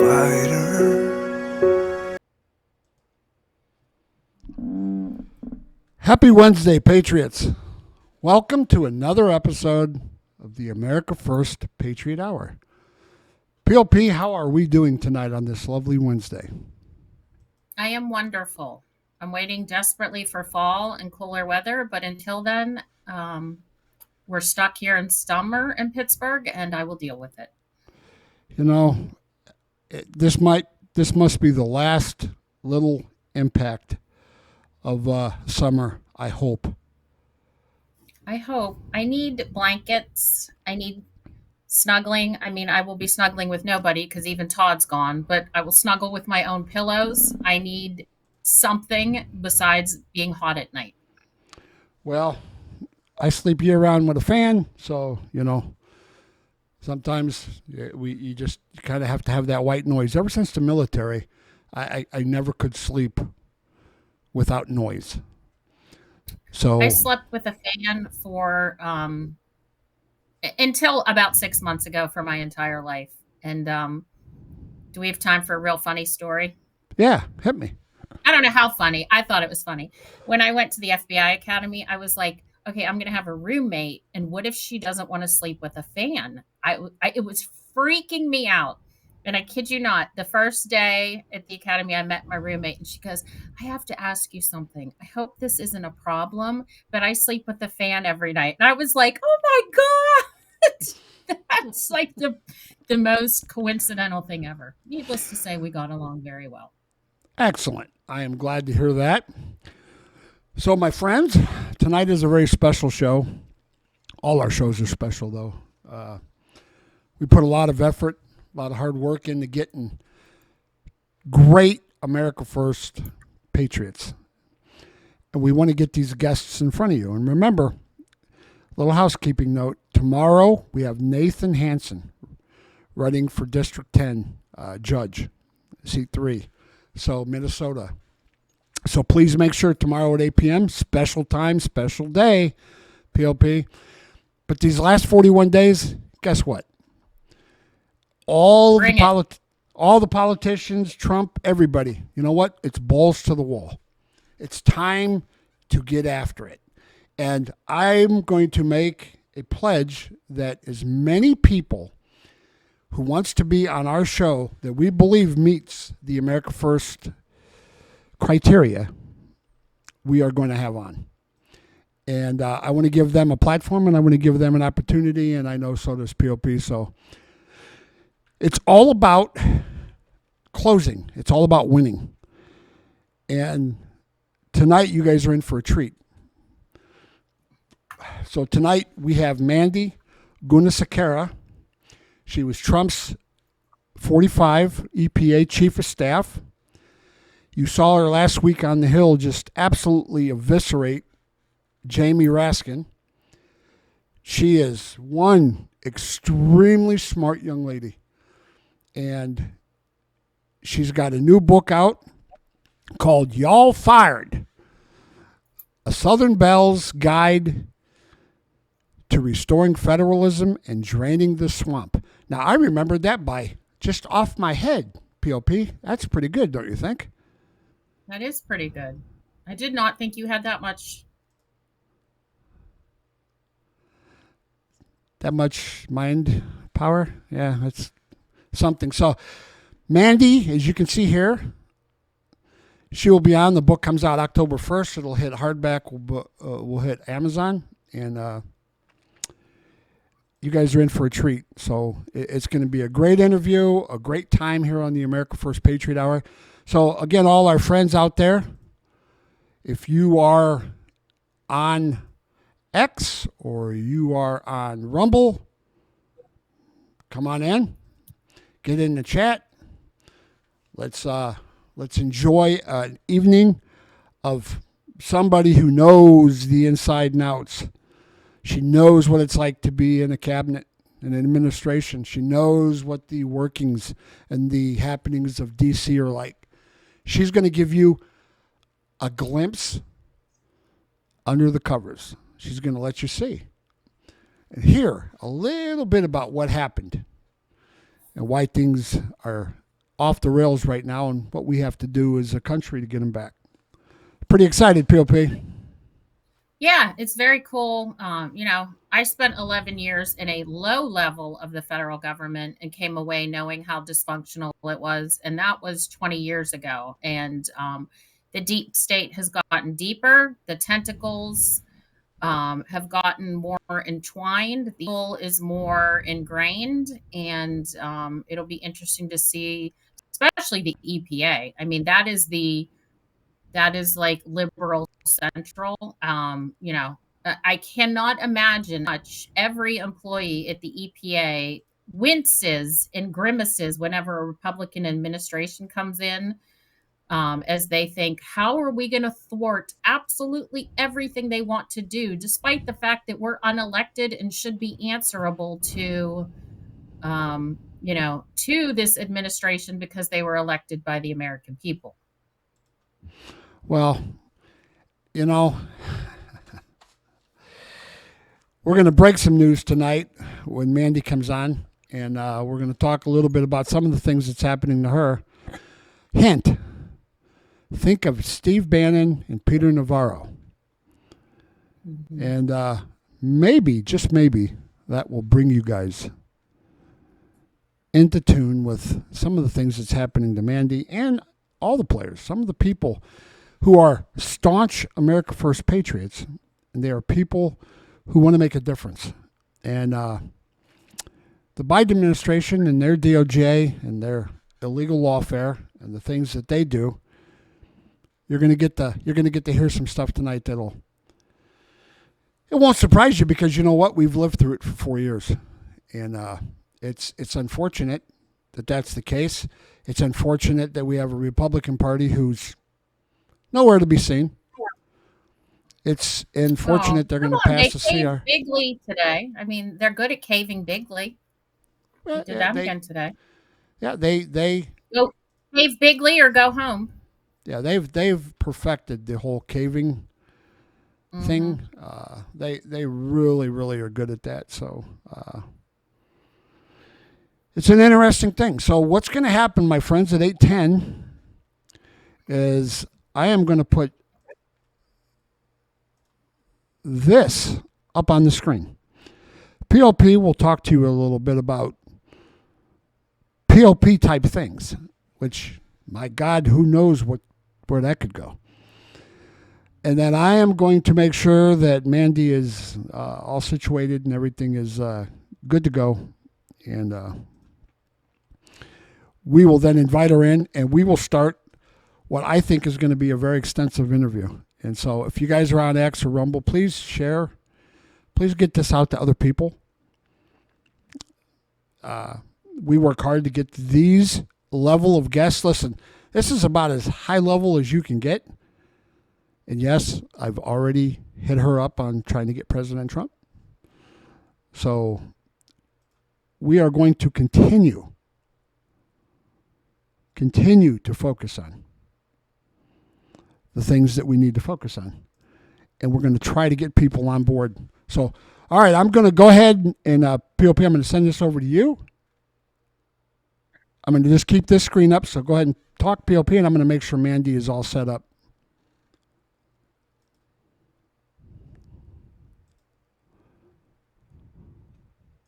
fighter. Happy Wednesday, Patriots. Welcome to another episode of the America First Patriot Hour. PLP, how are we doing tonight on this lovely Wednesday? I am wonderful. I'm waiting desperately for fall and cooler weather, but until then, we're stuck here in summer in Pittsburgh, and I will deal with it. You know, this must be the last little impact of summer, I hope. I hope. I need blankets. I need snuggling. I mean, I will be snuggling with nobody because even Todd's gone, but I will snuggle with my own pillows. I need something besides being hot at night. Well, I sleep year round with a fan, so, sometimes you just kind of have to have that white noise. Ever since the military, I never could sleep without noise. So I slept with a fan for until about 6 months ago for my entire life. And do we have time for a real funny story? Yeah, hit me. I don't know how funny. I thought it was funny. When I went to the FBI Academy, I was like, okay, I'm going to have a roommate. And what if she doesn't want to sleep with a fan? It was freaking me out. And I kid you not, the first day at the academy, I met my roommate and she goes, I have to ask you something. I hope this isn't a problem, but I sleep with a fan every night. And I was like, oh my God. That's like the most coincidental thing ever. Needless to say, we got along very well. Excellent. I am glad to hear that. So, my friends, tonight is a very special show. All our shows are special, though. We put a lot of effort, a lot of hard work into getting great America First Patriots. And we want to get these guests in front of you. And remember, little housekeeping note, tomorrow we have Nathan Hansen running for District 10 judge, seat 3. So, Minnesota. So please make sure tomorrow at 8 p.m., special time, special day, PLP. But these last 41 days, guess what? All the politicians, Trump, everybody, you know what? It's balls to the wall. It's time to get after it. And I'm going to make a pledge that as many people who wants to be on our show that we believe meets the America First criteria, we are going to have on. And I want to give them a platform and I want to give them an opportunity, and I know so does POP. So it's all about closing. It's all about winning. And tonight you guys are in for a treat. So tonight we have Mandy Gunasekara. She was Trump's 45 EPA Chief of Staff. You saw her last week on the Hill just absolutely eviscerate Jamie Raskin. She is one extremely smart young lady. And she's got a new book out called Y'all Fired, A Southern Belle's Guide to Restoring Federalism and Draining the Swamp. Now, I remembered that by just off my head, POP. That's pretty good, don't you think? That is pretty good. I did not think you had that much mind power. Yeah, that's something. So, Mandy, as you can see here, she will be on. The book comes out October 1st. It'll hit hardback. We'll hit Amazon. And you guys are in for a treat. So, it's going to be a great interview, a great time here on the America First Patriot Hour. So, again, all our friends out there, if you are on X or you are on Rumble, come on in, get in the chat. Let's enjoy an evening of somebody who knows the inside and outs. She knows what it's like to be in a cabinet and an administration. She knows what the workings and the happenings of D.C. are like. She's going to give you a glimpse under the covers. She's going to let you see and hear a little bit about what happened and why things are off the rails right now, and what we have to do as a country to get them back. Pretty excited, POP. Yeah, it's very cool. I spent 11 years in a low level of the federal government and came away knowing how dysfunctional it was. And that was 20 years ago. And the deep state has gotten deeper. The tentacles have gotten more entwined. The evil is more ingrained. And it'll be interesting to see, especially the EPA. I mean, that is like liberal central. I cannot imagine much every employee at the EPA winces and grimaces whenever a Republican administration comes in, as they think, how are we going to thwart absolutely everything they want to do, despite the fact that we're unelected and should be answerable to this administration because they were elected by the American people. Well, we're going to break some news tonight when Mandy comes on, and we're going to talk a little bit about some of the things that's happening to her. Hint, think of Steve Bannon and Peter Navarro. Mm-hmm. And maybe, just maybe, that will bring you guys into tune with some of the things that's happening to Mandy and all the players, some of the people who are staunch America First patriots, and they are people who want to make a difference. And the Biden administration and their DOJ and their illegal lawfare and the things that they do, you're going to get to hear some stuff tonight it won't surprise you, because you know what, we've lived through it for 4 years, and it's unfortunate that that's the case. It's unfortunate that we have a Republican Party who's nowhere to be seen. It's unfortunate they're going to pass the CR. Bigly today. I mean, they're good at caving bigly. They did that again today. Yeah, they go cave bigly or go home. Yeah, they've perfected the whole caving thing. They really, really are good at that. So it's an interesting thing. So what's going to happen, my friends, at 8:10 is I am going to put this up on the screen. POP will talk to you a little bit about POP type things, which, my God, who knows where that could go. And then I am going to make sure that Mandy is all situated and everything is good to go. And we will then invite her in, and we will start what I think is going to be a very extensive interview. And so if you guys are on X or Rumble, please share. Please get this out to other people. We work hard to get these level of guests. Listen, this is about as high level as you can get. And yes, I've already hit her up on trying to get President Trump. So we are going to continue to focus on the things that we need to focus on. And we're going to try to get people on board. So, all right, I'm going to go ahead and, POP, I'm going to send this over to you. I'm going to just keep this screen up, so go ahead and talk, POP, and I'm going to make sure Mandy is all set up.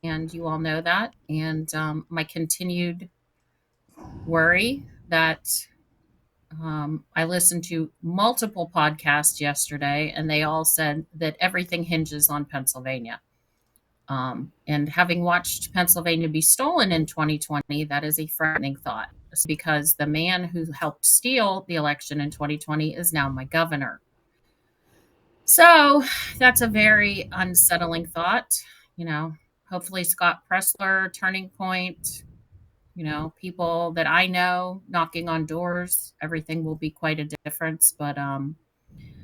And you all know that. And my continued worry that I listened to multiple podcasts yesterday, and they all said that everything hinges on Pennsylvania. And having watched Pennsylvania be stolen in 2020, that is a frightening thought, because the man who helped steal the election in 2020 is now my governor. So that's a very unsettling thought. Hopefully Scott Pressler, Turning Point, people that I know knocking on doors, everything will be quite a difference. But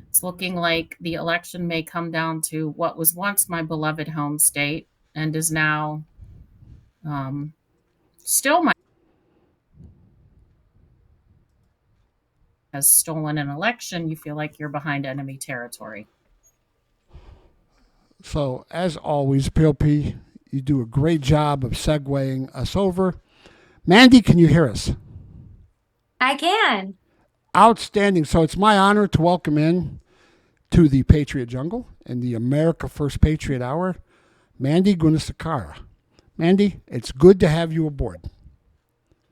it's looking like the election may come down to what was once my beloved home state and is now still has stolen an election. You feel like you're behind enemy territory. So, as always, POP, you do a great job of segueing us over. Mandy, can you hear us? I can. Outstanding. So it's my honor to welcome in to the Patriot Jungle and the America First Patriot Hour, Mandy Gunasekara. Mandy, it's good to have you aboard.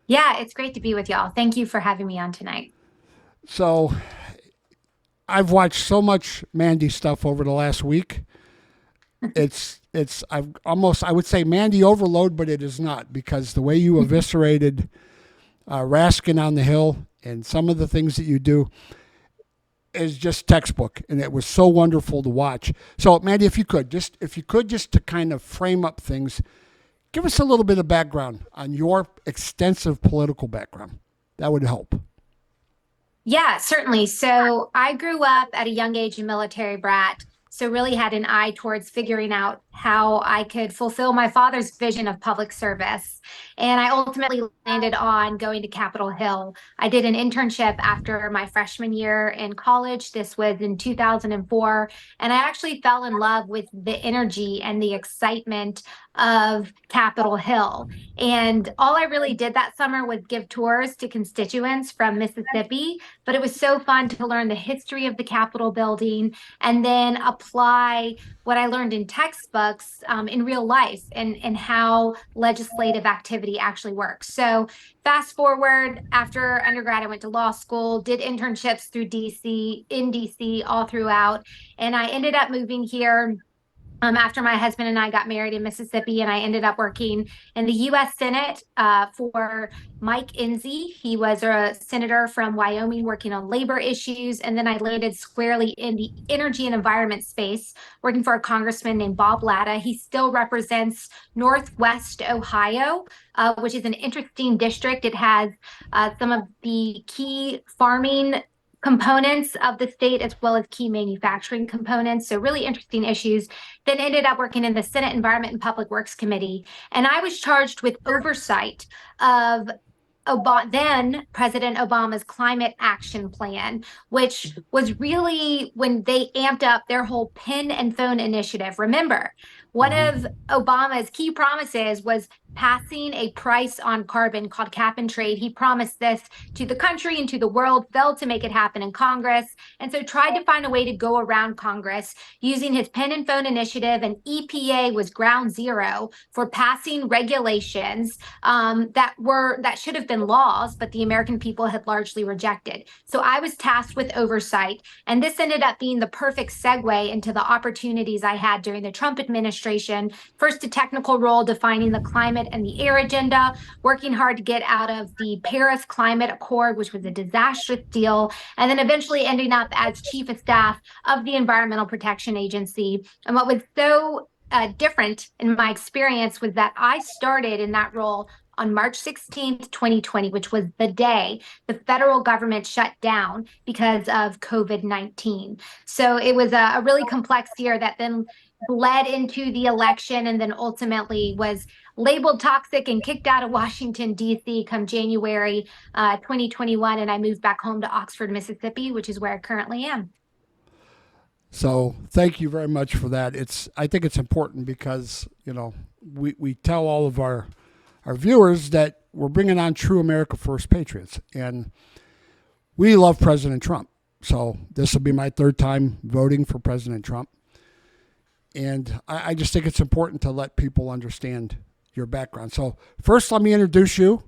Yeah, it's great to be with y'all. Thank you for having me on tonight. So I've watched so much Mandy stuff over the last week. I've almost, I would say Mandy overload, but it is not, because the way you eviscerated Raskin on the Hill and some of the things that you do is just textbook, and it was so wonderful to watch. So Mandy, if you could just to kind of frame up things, give us a little bit of background on your extensive political background. That would help. Yeah, certainly. So I grew up at a young age a military brat. So really had an eye towards figuring out how I could fulfill my father's vision of public service. And I ultimately landed on going to Capitol Hill. I did an internship after my freshman year in college. This was in 2004. And I actually fell in love with the energy and the excitement of Capitol Hill. And all I really did that summer was give tours to constituents from Mississippi, but it was so fun to learn the history of the Capitol building and then apply what I learned in textbooks in real life and how legislative activity actually works. So, fast forward, after undergrad, I went to law school, did internships through DC, in DC, all throughout. And I ended up moving here after my husband and I got married in Mississippi, and I ended up working in the U.S. Senate for Mike Enzi. He was a senator from Wyoming working on labor issues. And then I landed squarely in the energy and environment space, working for a congressman named Bob Latta. He still represents Northwest Ohio, which is an interesting district. It has some of the key farming components of the state as well as key manufacturing components. So really interesting issues. Then ended up working in the Senate Environment and Public Works Committee. And I was charged with oversight of then President Obama's climate action plan, which was really when they amped up their whole pen and phone initiative. Remember, one Uh-huh. of Obama's key promises was passing a price on carbon called cap and trade. He promised this to the country and to the world, failed to make it happen in Congress, and so tried to find a way to go around Congress using his pen and phone initiative. And EPA was ground zero for passing regulations that should have been laws, but the American people had largely rejected. So I was tasked with oversight, and this ended up being the perfect segue into the opportunities I had during the Trump administration. First, a technical role defining the climate and the air agenda, working hard to get out of the Paris Climate Accord, which was a disastrous deal, and then eventually ending up as chief of staff of the Environmental Protection Agency. And what was so different in my experience was that I started in that role on March 16th, 2020, which was the day the federal government shut down because of COVID-19. So it was a really complex year that then bled into the election and then ultimately was labeled toxic and kicked out of Washington, D.C. come January 2021. And I moved back home to Oxford, Mississippi, which is where I currently am. So thank you very much for that. I think it's important because we tell all of our viewers that we're bringing on true America First patriots, and we love President Trump. So this will be my third time voting for President Trump, and I just think it's important to let people understand your background. So first, let me introduce you.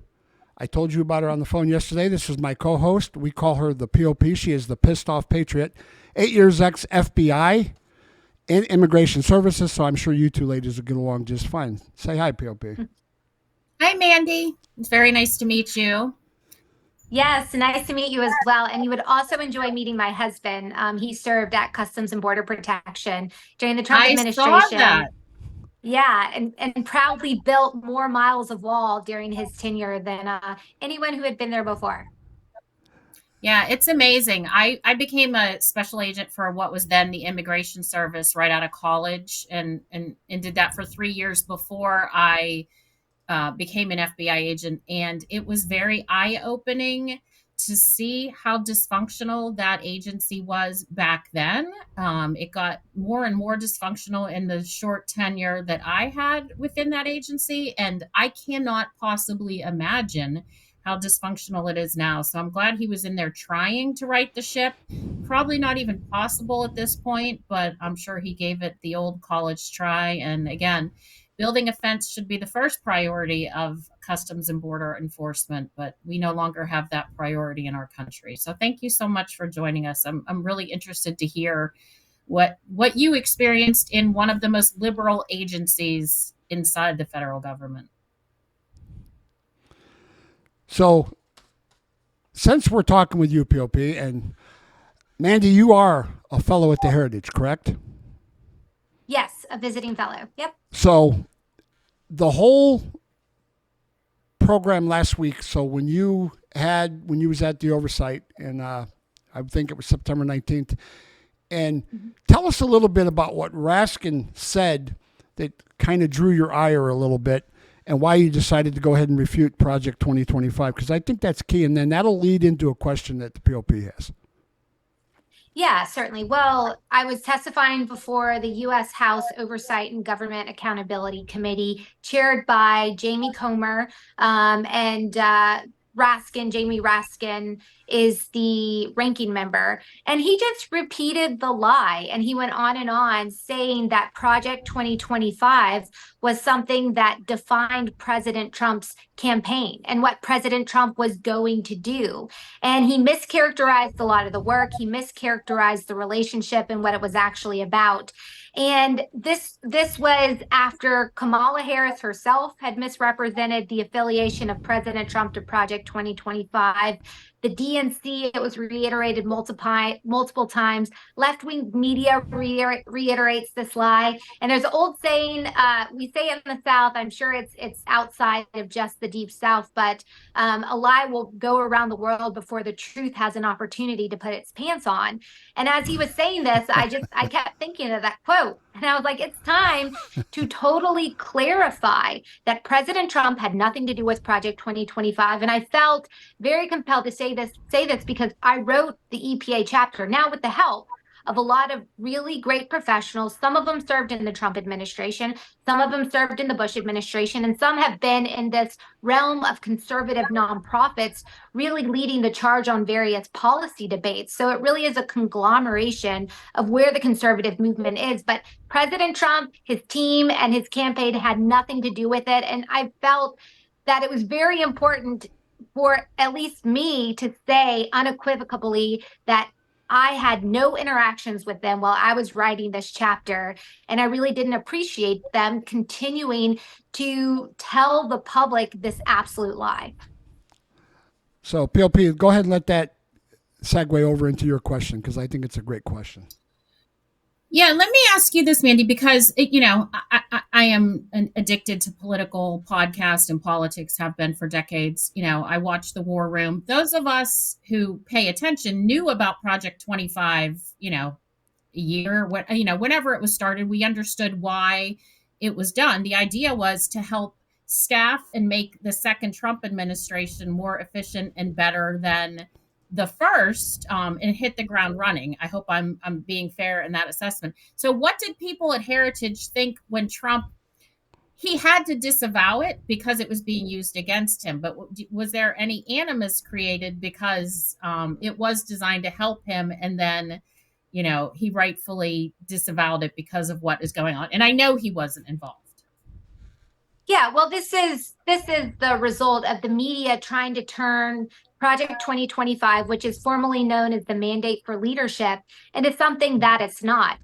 I told you about her on the phone yesterday. This is my co-host. We call her the POP. She is the Pissed Off Patriot, 8 years ex-FBI in Immigration Services, so I'm sure you two ladies will get along just fine. Say hi, POP. Hi, Mandy. It's very nice to meet you. Yes, nice to meet you as well. And you would also enjoy meeting my husband. He served at Customs and Border Protection during the Trump I saw administration. that. Yeah, and proudly built more miles of wall during his tenure than anyone who had been there before. Yeah, it's amazing. I became a special agent for what was then the Immigration Service right out of college, and did that for 3 years before I became an FBI agent. And it was very eye opening to see how dysfunctional that agency was back then. It got more and more dysfunctional in the short tenure that I had within that agency. And I cannot possibly imagine how dysfunctional it is now. So I'm glad he was in there trying to right the ship. Probably not even possible at this point, but I'm sure he gave it the old college try. And again, building a fence should be the first priority of Customs and Border Enforcement, but we no longer have that priority in our country. So thank you so much for joining us. I'm really interested to hear what you experienced in one of the most liberal agencies inside the federal government. So, since we're talking with you, POP, and Mandy, you are a fellow at the Heritage, correct? Yes, a visiting fellow. Yep. So, the whole program last week. So when you was at the oversight, and I think it was September 19th, and tell us a little bit about what Raskin said that kind of drew your ire a little bit, and why you decided to go ahead and refute Project 2025, because I think that's key, and then that'll lead into a question that the POP has. Yeah, certainly. Well, I was testifying before the U.S. House Oversight and Government Accountability Committee, chaired by Jamie Comer, and Jamie Raskin is the ranking member. And he just repeated the lie. And he went on saying that Project 2025 was something that defined President Trump's campaign and what President Trump was going to do. And he mischaracterized a lot of the work. He mischaracterized the relationship and what it was actually about. And this was after Kamala Harris herself had misrepresented the affiliation of President Trump to Project 2025. The DNC, it was reiterated multiple times. Left-wing media reiterates this lie. And there's an old saying, we say it in the South, I'm sure it's outside of just the Deep South, but a lie will go around the world before the truth has an opportunity to put its pants on. And as he was saying this, I kept thinking of that quote. And I was like, it's time to totally clarify that President Trump had nothing to do with Project 2025. And I felt very compelled to say this because I wrote the EPA chapter, now with the help of a lot of really great professionals. Some of them served in the Trump administration, some of them served in the Bush administration, and some have been in this realm of conservative nonprofits, really leading the charge on various policy debates. So it really is a conglomeration of where the conservative movement is. But President Trump, his team, and his campaign had nothing to do with it. And I felt that it was very important for at least me to say unequivocally that I had no interactions with them while I was writing this chapter, and I really didn't appreciate them continuing to tell the public this absolute lie. So, POP, go ahead and let that segue over into your question, because I think it's a great question. Yeah, let me ask you this, Mandy, because I am addicted to political podcasts, and politics have been for decades. I watch The War Room. Those of us who pay attention knew about Project 25, a year, whenever it was started. We understood why it was done. The idea was to help staff and make the second Trump administration more efficient and better than the first, and hit the ground running. I hope I'm being fair in that assessment. So what did people at Heritage think when Trump, he had to disavow it because it was being used against him, but was there any animus created because it was designed to help him, and then he rightfully disavowed it because of what is going on? And I know he wasn't involved. Yeah, well, this is the result of the media trying to turn Project 2025, which is formally known as the Mandate for Leadership, into something that it's not.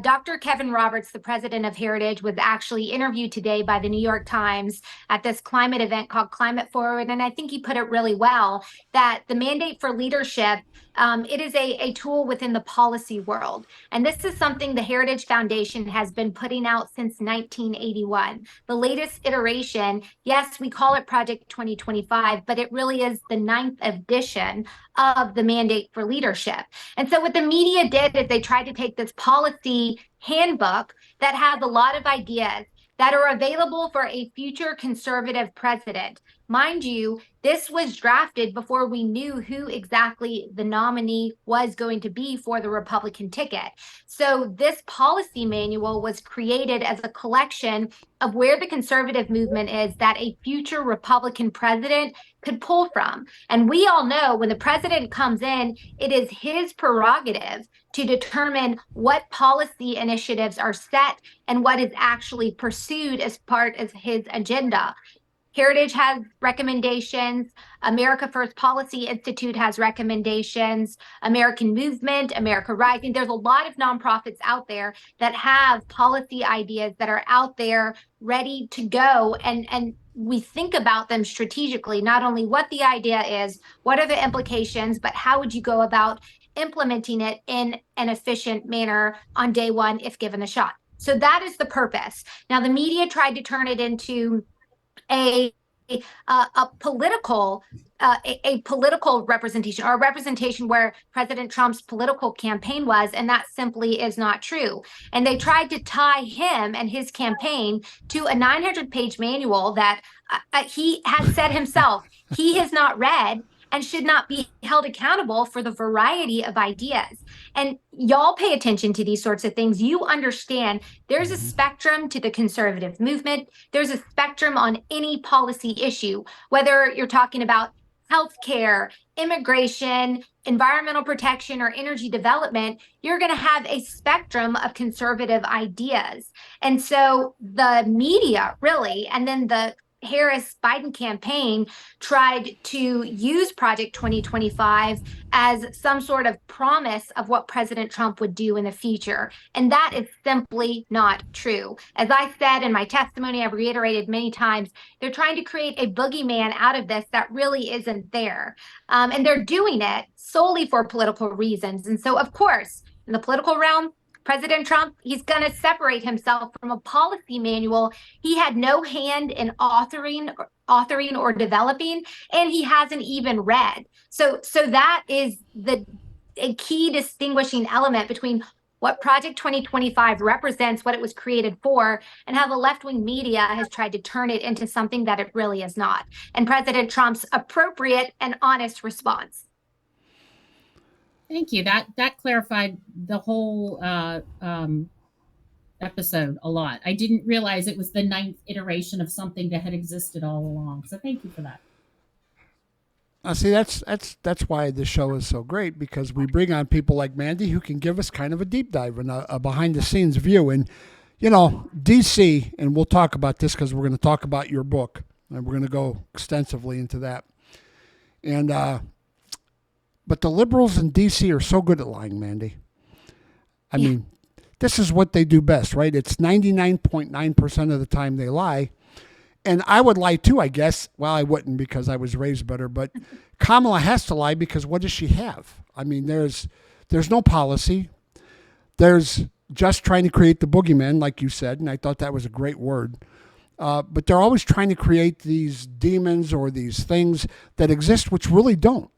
Dr. Kevin Roberts, the president of Heritage, was actually interviewed today by the New York Times at this climate event called Climate Forward. And I think he put it really well, that the Mandate for Leadership, it is a tool within the policy world. And this is something the Heritage Foundation has been putting out since 1981. The latest iteration, yes, we call it Project 2025, but it really is the 9th edition of the Mandate for Leadership. And so what the media did is they tried to take this policy handbook that has a lot of ideas that are available for a future conservative president, Mind you, this was drafted before we knew who exactly the nominee was going to be for the Republican ticket. So this policy manual was created as a collection of where the conservative movement is that a future Republican president could pull from. And we all know when the president comes in, it is his prerogative to determine what policy initiatives are set and what is actually pursued as part of his agenda. Heritage has recommendations. America First Policy Institute has recommendations. American Movement, America Rising. There's a lot of nonprofits out there that have policy ideas that are out there ready to go. And we think about them strategically, not only what the idea is, what are the implications, but how would you go about implementing it in an efficient manner on day one if given the shot. So that is the purpose. Now, the media tried to turn it into a political representation, or a representation where President Trump's political campaign was, and that simply is not true. And they tried to tie him and his campaign to a 900-page manual that he has said himself he has not read and should not be held accountable for the variety of ideas. And y'all pay attention to these sorts of things. You understand there's a spectrum to the conservative movement. There's a spectrum on any policy issue, whether you're talking about healthcare, immigration, environmental protection, or energy development. You're going to have a spectrum of conservative ideas. And so the media really, and then the Harris-Biden campaign tried to use Project 2025 as some sort of promise of what President Trump would do in the future. And that is simply not true. As I said in my testimony, I've reiterated many times, they're trying to create a boogeyman out of this that really isn't there. And they're doing it solely for political reasons. And so, of course, in the political realm, President Trump, he's going to separate himself from a policy manual he had no hand in authoring or developing, and he hasn't even read. So that is a key distinguishing element between what Project 2025 represents, what it was created for, and how the left-wing media has tried to turn it into something that it really is not. And President Trump's appropriate and honest response. Thank you. That clarified the whole episode a lot. I didn't realize it was the 9th iteration of something that had existed all along. So thank you for that. See, that's why this show is so great, because we bring on people like Mandy who can give us kind of a deep dive and a behind the scenes view. And you know, DC, and we'll talk about this because we're going to talk about your book, and we're going to go extensively into that. And but the liberals in D.C. are so good at lying, Mandy. I mean, this is what they do best, right? It's 99.9% of the time they lie. And I would lie too, I guess. Well, I wouldn't because I was raised better. But Kamala has to lie because what does she have? I mean, there's no policy. There's just trying to create the boogeyman, like you said, and I thought that was a great word. But they're always trying to create these demons or these things that exist, which really don't.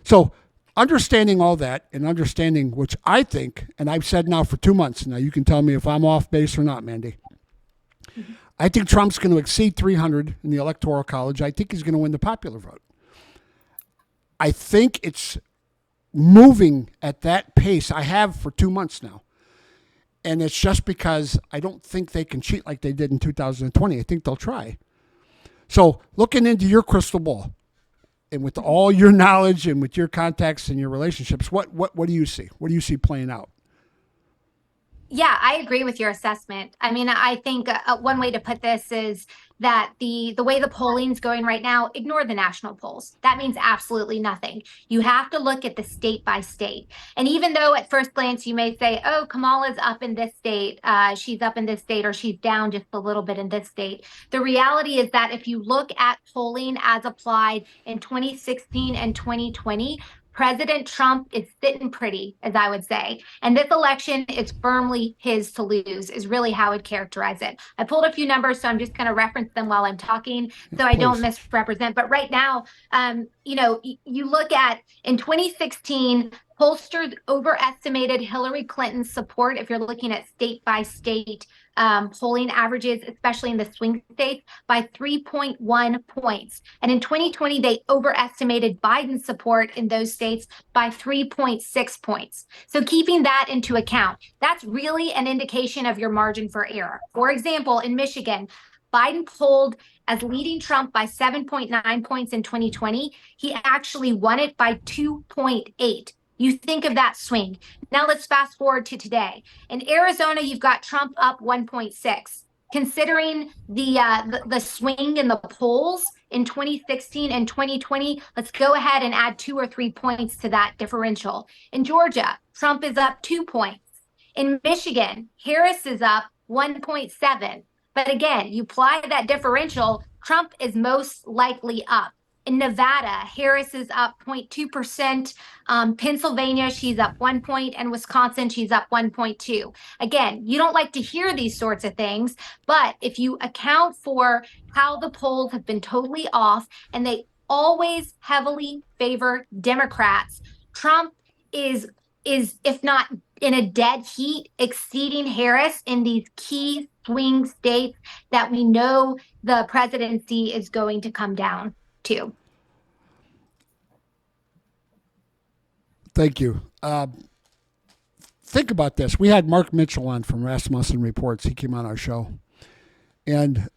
So understanding all that and understanding, which I think, and I've said now for 2 months, now you can tell me if I'm off base or not, Mandy. Mm-hmm. I think Trump's going to exceed 300 in the Electoral College. I think he's going to win the popular vote. I think it's moving at that pace. I have for 2 months now. And it's just because I don't think they can cheat like they did in 2020. I think they'll try. So looking into your crystal ball, and with all your knowledge and with your contacts and your relationships, what do you see? What do you see playing out? Yeah, I agree with your assessment. I mean, I think one way to put this is that the way the polling's going right now, ignore the national polls. That means absolutely nothing. You have to look at the state by state. And even though at first glance you may say, oh, Kamala's up in this state, she's up in this state, or she's down just a little bit in this state. The reality is that if you look at polling as applied in 2016 and 2020, President Trump is sitting pretty, as I would say. And this election is firmly his to lose, is really how I'd characterize it. I pulled a few numbers, so I'm just going to reference them while I'm talking so I don't misrepresent. But right now, you look at in 2016, pollsters overestimated Hillary Clinton's support, if you're looking at state by state polling averages, especially in the swing states, by 3.1 points. And in 2020, they overestimated Biden's support in those states by 3.6 points. So keeping that into account, that's really an indication of your margin for error. For example, in Michigan, Biden polled as leading Trump by 7.9 points in 2020. He actually won it by 2.8. You think of that swing. Now let's fast forward to today. In Arizona, you've got Trump up 1.6. Considering the swing in the polls in 2016 and 2020, let's go ahead and add 2 or 3 points to that differential. In Georgia, Trump is up 2 points. In Michigan, Harris is up 1.7. But again, you apply that differential, Trump is most likely up. In Nevada, Harris is up 0.2%. Pennsylvania, she's up 1 point, and Wisconsin, she's up 1.2. Again, you don't like to hear these sorts of things, but if you account for how the polls have been totally off, and they always heavily favor Democrats, Trump is if not in a dead heat, exceeding Harris in these key swing states that we know the presidency is going to come down to. Thank you. Think about this. We had Mark Mitchell on from Rasmussen Reports. He came on our show. And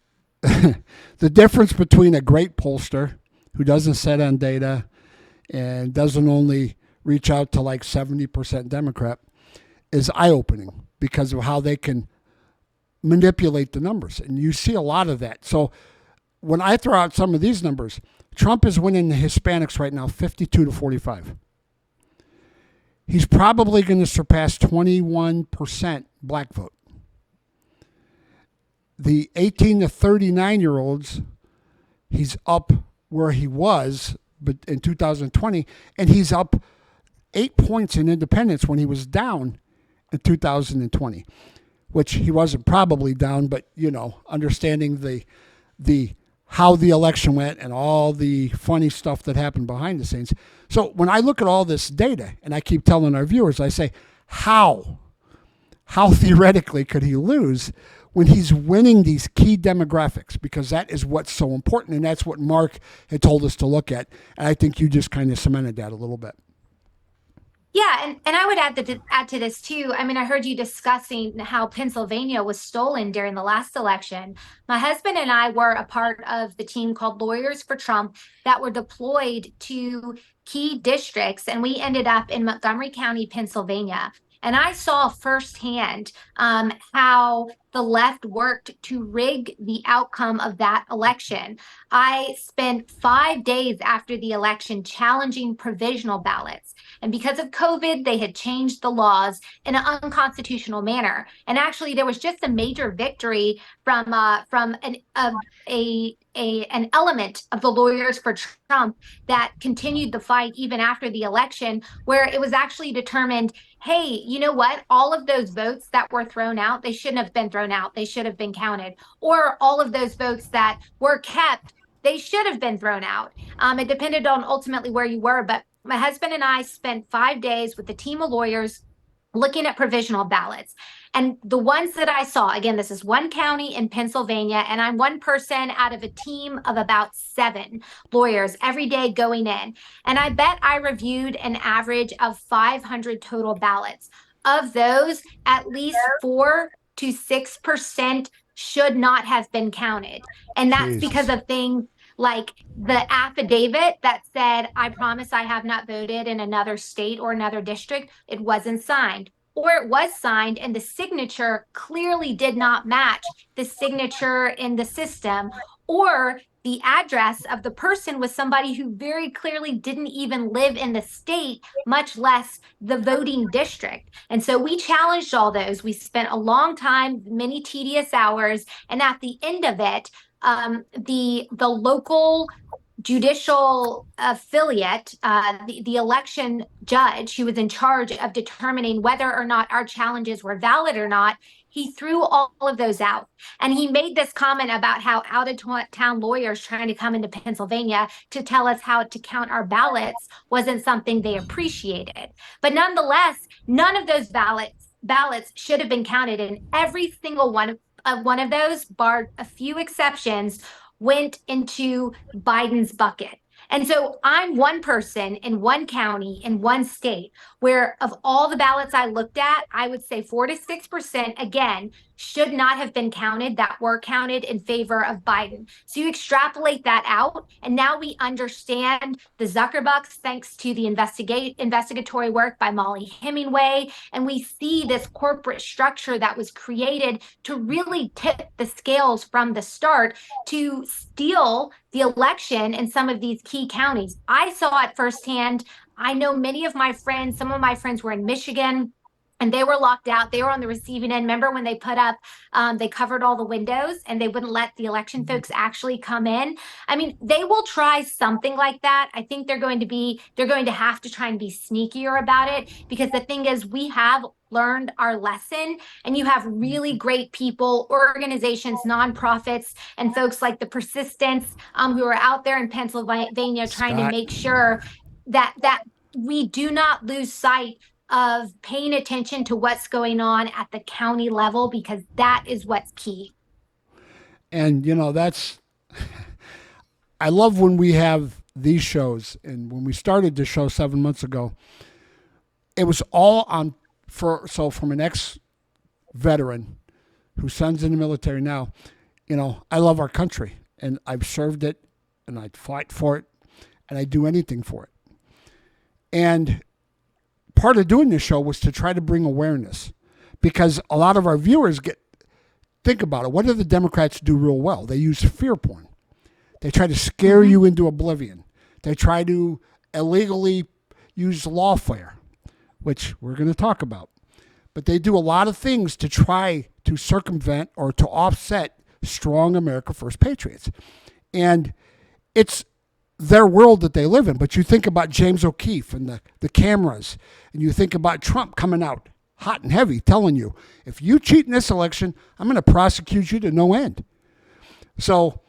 the difference between a great pollster who doesn't set on data and doesn't only reach out to like 70% Democrat is eye-opening because of how they can manipulate the numbers. And you see a lot of that. So when I throw out some of these numbers, Trump is winning the Hispanics right now 52 to 45. He's probably going to surpass 21% black vote. The 18 to 39-year-olds, he's up where he was but in 2020, and he's up 8 points in independents when he was down in 2020, which he wasn't probably down, but, you know, understanding the how the election went and all the funny stuff that happened behind the scenes. So when I look at all this data, and I keep telling our viewers, I say, how theoretically could he lose when he's winning these key demographics? Because that is what's so important, and that's what Mark had told us to look at. And I think you just kind of cemented that a little bit. Yeah, and I would add to this too. I mean, I heard you discussing how Pennsylvania was stolen during the last election. My husband and I were a part of the team called Lawyers for Trump that were deployed to key districts, and we ended up in Montgomery County, Pennsylvania. And I saw firsthand how the left worked to rig the outcome of that election. I spent 5 days after the election challenging provisional ballots. And because of COVID, they had changed the laws in an unconstitutional manner. And actually, there was just a major victory from an element of the Lawyers for Trump that continued the fight even after the election, where it was actually determined, hey, you know what? All of those votes that were thrown out, they shouldn't have been thrown out. They should have been counted. Or all of those votes that were kept, they should have been thrown out. It depended on ultimately where you were. But my husband and I spent 5 days with a team of lawyers looking at provisional ballots. And the ones that I saw, again, this is one county in Pennsylvania, and I'm one person out of a team of about 7 lawyers every day going in. And I bet I reviewed an average of 500 total ballots. Of those, at least 4 to 6% should not have been counted. And that's because of things like the affidavit that said, I promise I have not voted in another state or another district. It wasn't signed. Or it was signed and the signature clearly did not match the signature in the system. Or the address of the person was somebody who very clearly didn't even live in the state, much less the voting district. And so we challenged all those. We spent a long time, many tedious hours. And at the end of it, the local judicial affiliate, the election judge who was in charge of determining whether or not our challenges were valid or not, he threw all of those out. And he made this comment about how out-of-town lawyers trying to come into Pennsylvania to tell us how to count our ballots wasn't something they appreciated. But nonetheless, none of those ballots should have been counted, and every single one one of those, barred a few exceptions, went into Biden's bucket. And so I'm one person in one county in one state where, of all the ballots I looked at, I would say 4 to 6% again should not have been counted, that were counted in favor of Biden. So you extrapolate that out, and now we understand the Zuckerbucks thanks to the investigatory work by Molly Hemingway, and we see this corporate structure that was created to really tip the scales from the start to steal the election in some of these key counties. I saw it firsthand. I know many of my friends, some of my friends were in Michigan, and they were locked out. They were on the receiving end. Remember when they put up, they covered all the windows and they wouldn't let the election folks actually come in? I mean, they will try something like that. I think they're going to have to try and be sneakier about it, because the thing is, we have learned our lesson, and you have really great people, organizations, nonprofits, and folks like the Persistence, who are out there in Pennsylvania trying to make sure that we do not lose sight of paying attention to what's going on at the county level, because that is what's key. And, that's, I love when we have these shows. And when we started this show 7 months ago, it was all from an ex-veteran whose son's in the military now. I love our country, and I've served it, and I'd fight for it, and I'd do anything for it. And part of doing this show was to try to bring awareness, because a lot of our viewers think about it. What do the Democrats do real well? They use fear porn. They try to scare you into oblivion. They try to illegally use lawfare, which we're going to talk about. But they do a lot of things to try to circumvent or to offset strong America First patriots. And it's their world that they live in. But you think about James O'Keefe and the cameras, and you think about Trump coming out hot and heavy telling you, if you cheat in this election, I'm going to prosecute you to no end. So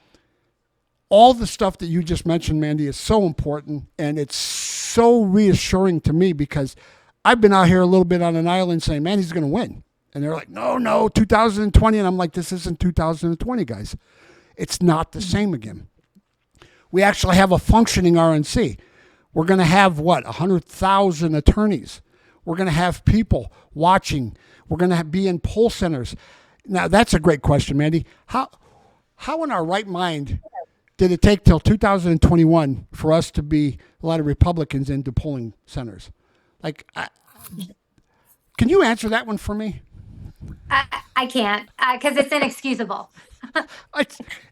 all the stuff that you just mentioned, Mandy, is so important, and it's so reassuring to me, because I've been out here a little bit on an island saying, man, he's going to win. And they're like, no, 2020. And I'm like, this isn't 2020, guys. It's not the same again. We actually have a functioning RNC. We're going to have, 100,000 attorneys. We're going to have people watching. We're going to be in poll centers. Now, that's a great question, Mandy. How in our right mind did it take till 2021 for us to be a lot of Republicans into polling centers? Can you answer that one for me? I can't, because it's inexcusable.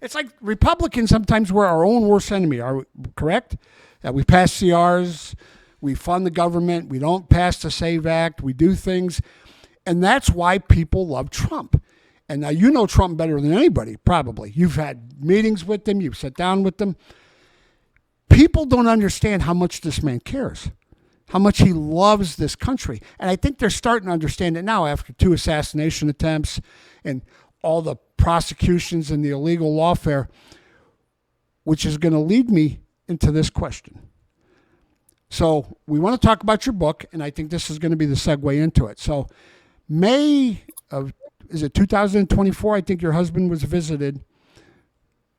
It's like Republicans sometimes we're our own worst enemy. Are we correct? We pass CRs, we fund the government, we don't pass the SAVE Act, we do things. And that's why people love Trump. And now you know Trump better than anybody, probably. You've had meetings with him, you've sat down with them. People don't understand how much this man cares, how much he loves this country. And I think they're starting to understand it now after 2 assassination attempts and all the prosecutions and the illegal lawfare, which is going to lead me into this question. So we want to talk about your book, and I think this is going to be the segue into it. So May of, is it 2024? I think your husband was visited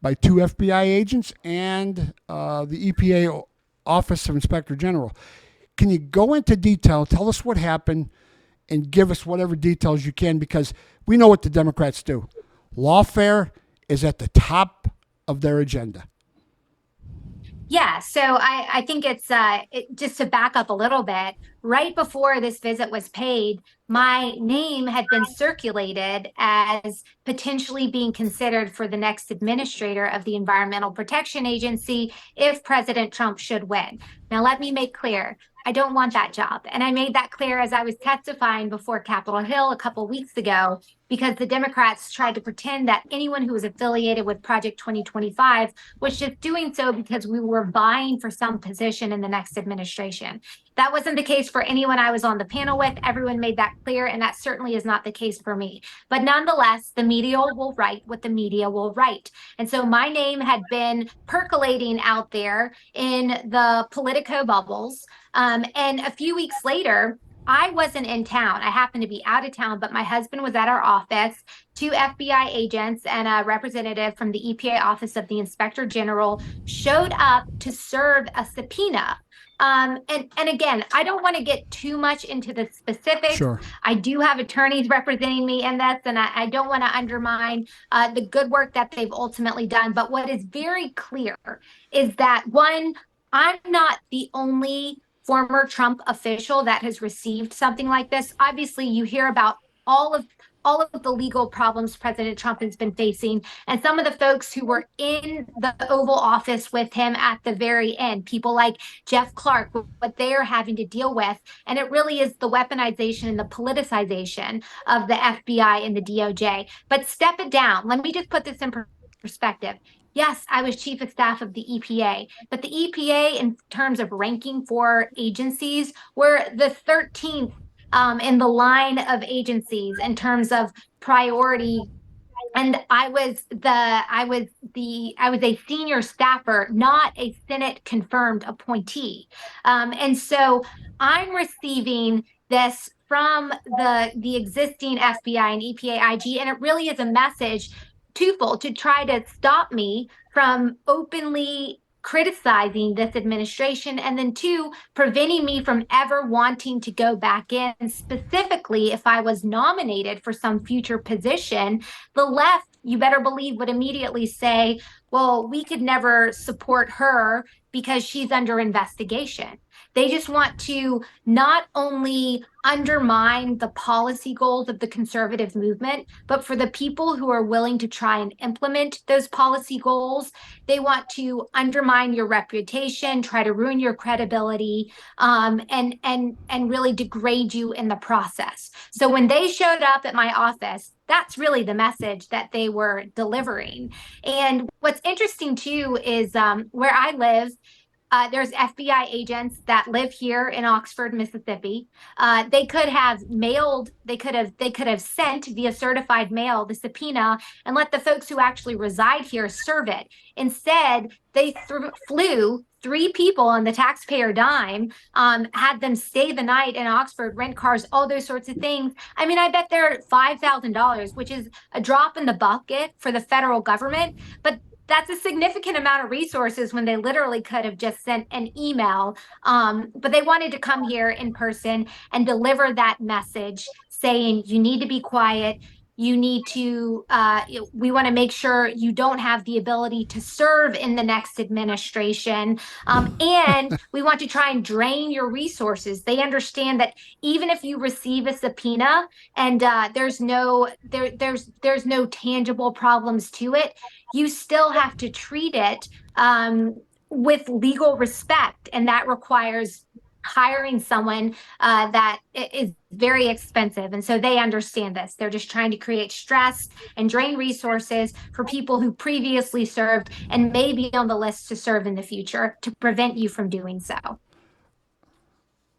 by 2 FBI agents and the EPA Office of Inspector General. Can you go into detail, tell us what happened, and give us whatever details you can, because we know what the Democrats do. Lawfare is at the top of their agenda. Yeah, so I think it's just to back up a little bit. Right before this visit was paid, my name had been circulated as potentially being considered for the next administrator of the Environmental Protection Agency if President Trump should win. Now, let me make clear, I don't want that job. And I made that clear as I was testifying before Capitol Hill a couple weeks ago, because the Democrats tried to pretend that anyone who was affiliated with Project 2025 was just doing so because we were vying for some position in the next administration. That wasn't the case for anyone I was on the panel with. Everyone made that clear, and that certainly is not the case for me. But nonetheless, the media will write what the media will write. And so my name had been percolating out there in the Politico bubbles. And a few weeks later, I wasn't in town. I happened to be out of town, but my husband was at our office. Two FBI agents and a representative from the EPA Office of the Inspector General showed up to serve a subpoena. And again, I don't want to get too much into the specifics. Sure. I do have attorneys representing me in this, and I don't want to undermine the good work that they've ultimately done. But what is very clear is that one, I'm not the only former Trump official that has received something like this. Obviously, you hear about all of the legal problems President Trump has been facing, and some of the folks who were in the Oval Office with him at the very end, people like Jeff Clark, what they are having to deal with. And it really is the weaponization and the politicization of the FBI and the DOJ. But step it down. Let me just put this in perspective. Yes, I was chief of staff of the EPA, but the EPA, in terms of ranking for agencies, were the 13th in the line of agencies in terms of priority. And I was a senior staffer, not a Senate confirmed appointee. And so I'm receiving this from the existing FBI and EPA IG, and it really is a message twofold to try to stop me from openly criticizing this administration, and then two, preventing me from ever wanting to go back in. Specifically, if I was nominated for some future position, the left, you better believe, would immediately say, well, we could never support her because she's under investigation. They just want to not only undermine the policy goals of the conservative movement, but for the people who are willing to try and implement those policy goals, they want to undermine your reputation, try to ruin your credibility, and really degrade you in the process. So when they showed up at my office, that's really the message that they were delivering. And what's interesting too is where I live, there's FBI agents that live here in Oxford, Mississippi. They could have sent via certified mail the subpoena and let the folks who actually reside here serve it. Instead, they flew 3 people on the taxpayer dime, had them stay the night in Oxford, rent cars, all those sorts of things. I mean, I bet they're $5,000, which is a drop in the bucket for the federal government, but that's a significant amount of resources when they literally could have just sent an email. But they wanted to come here in person and deliver that message saying, you need to be quiet. You need to, we want to make sure you don't have the ability to serve in the next administration. And we want to try and drain your resources. They understand that even if you receive a subpoena and there's no tangible problems to it, you still have to treat it with legal respect. And that requires hiring someone that is very expensive. And so they understand this. They're just trying to create stress and drain resources for people who previously served and may be on the list to serve in the future to prevent you from doing so.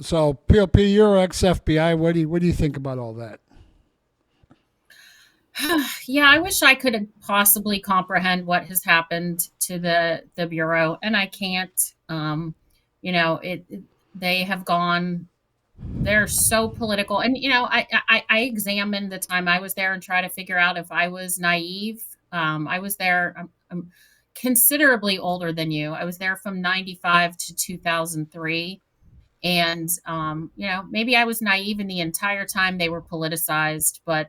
So, POP, you're ex-FBI. What do you think about all that? Yeah, I wish I could possibly comprehend what has happened to the Bureau, and I can't. They have gone. They're so political, and I examined the time I was there and try to figure out if I was naive. I was there. I'm considerably older than you. I was there from 95 to 2003. And, maybe I was naive in the entire time they were politicized, but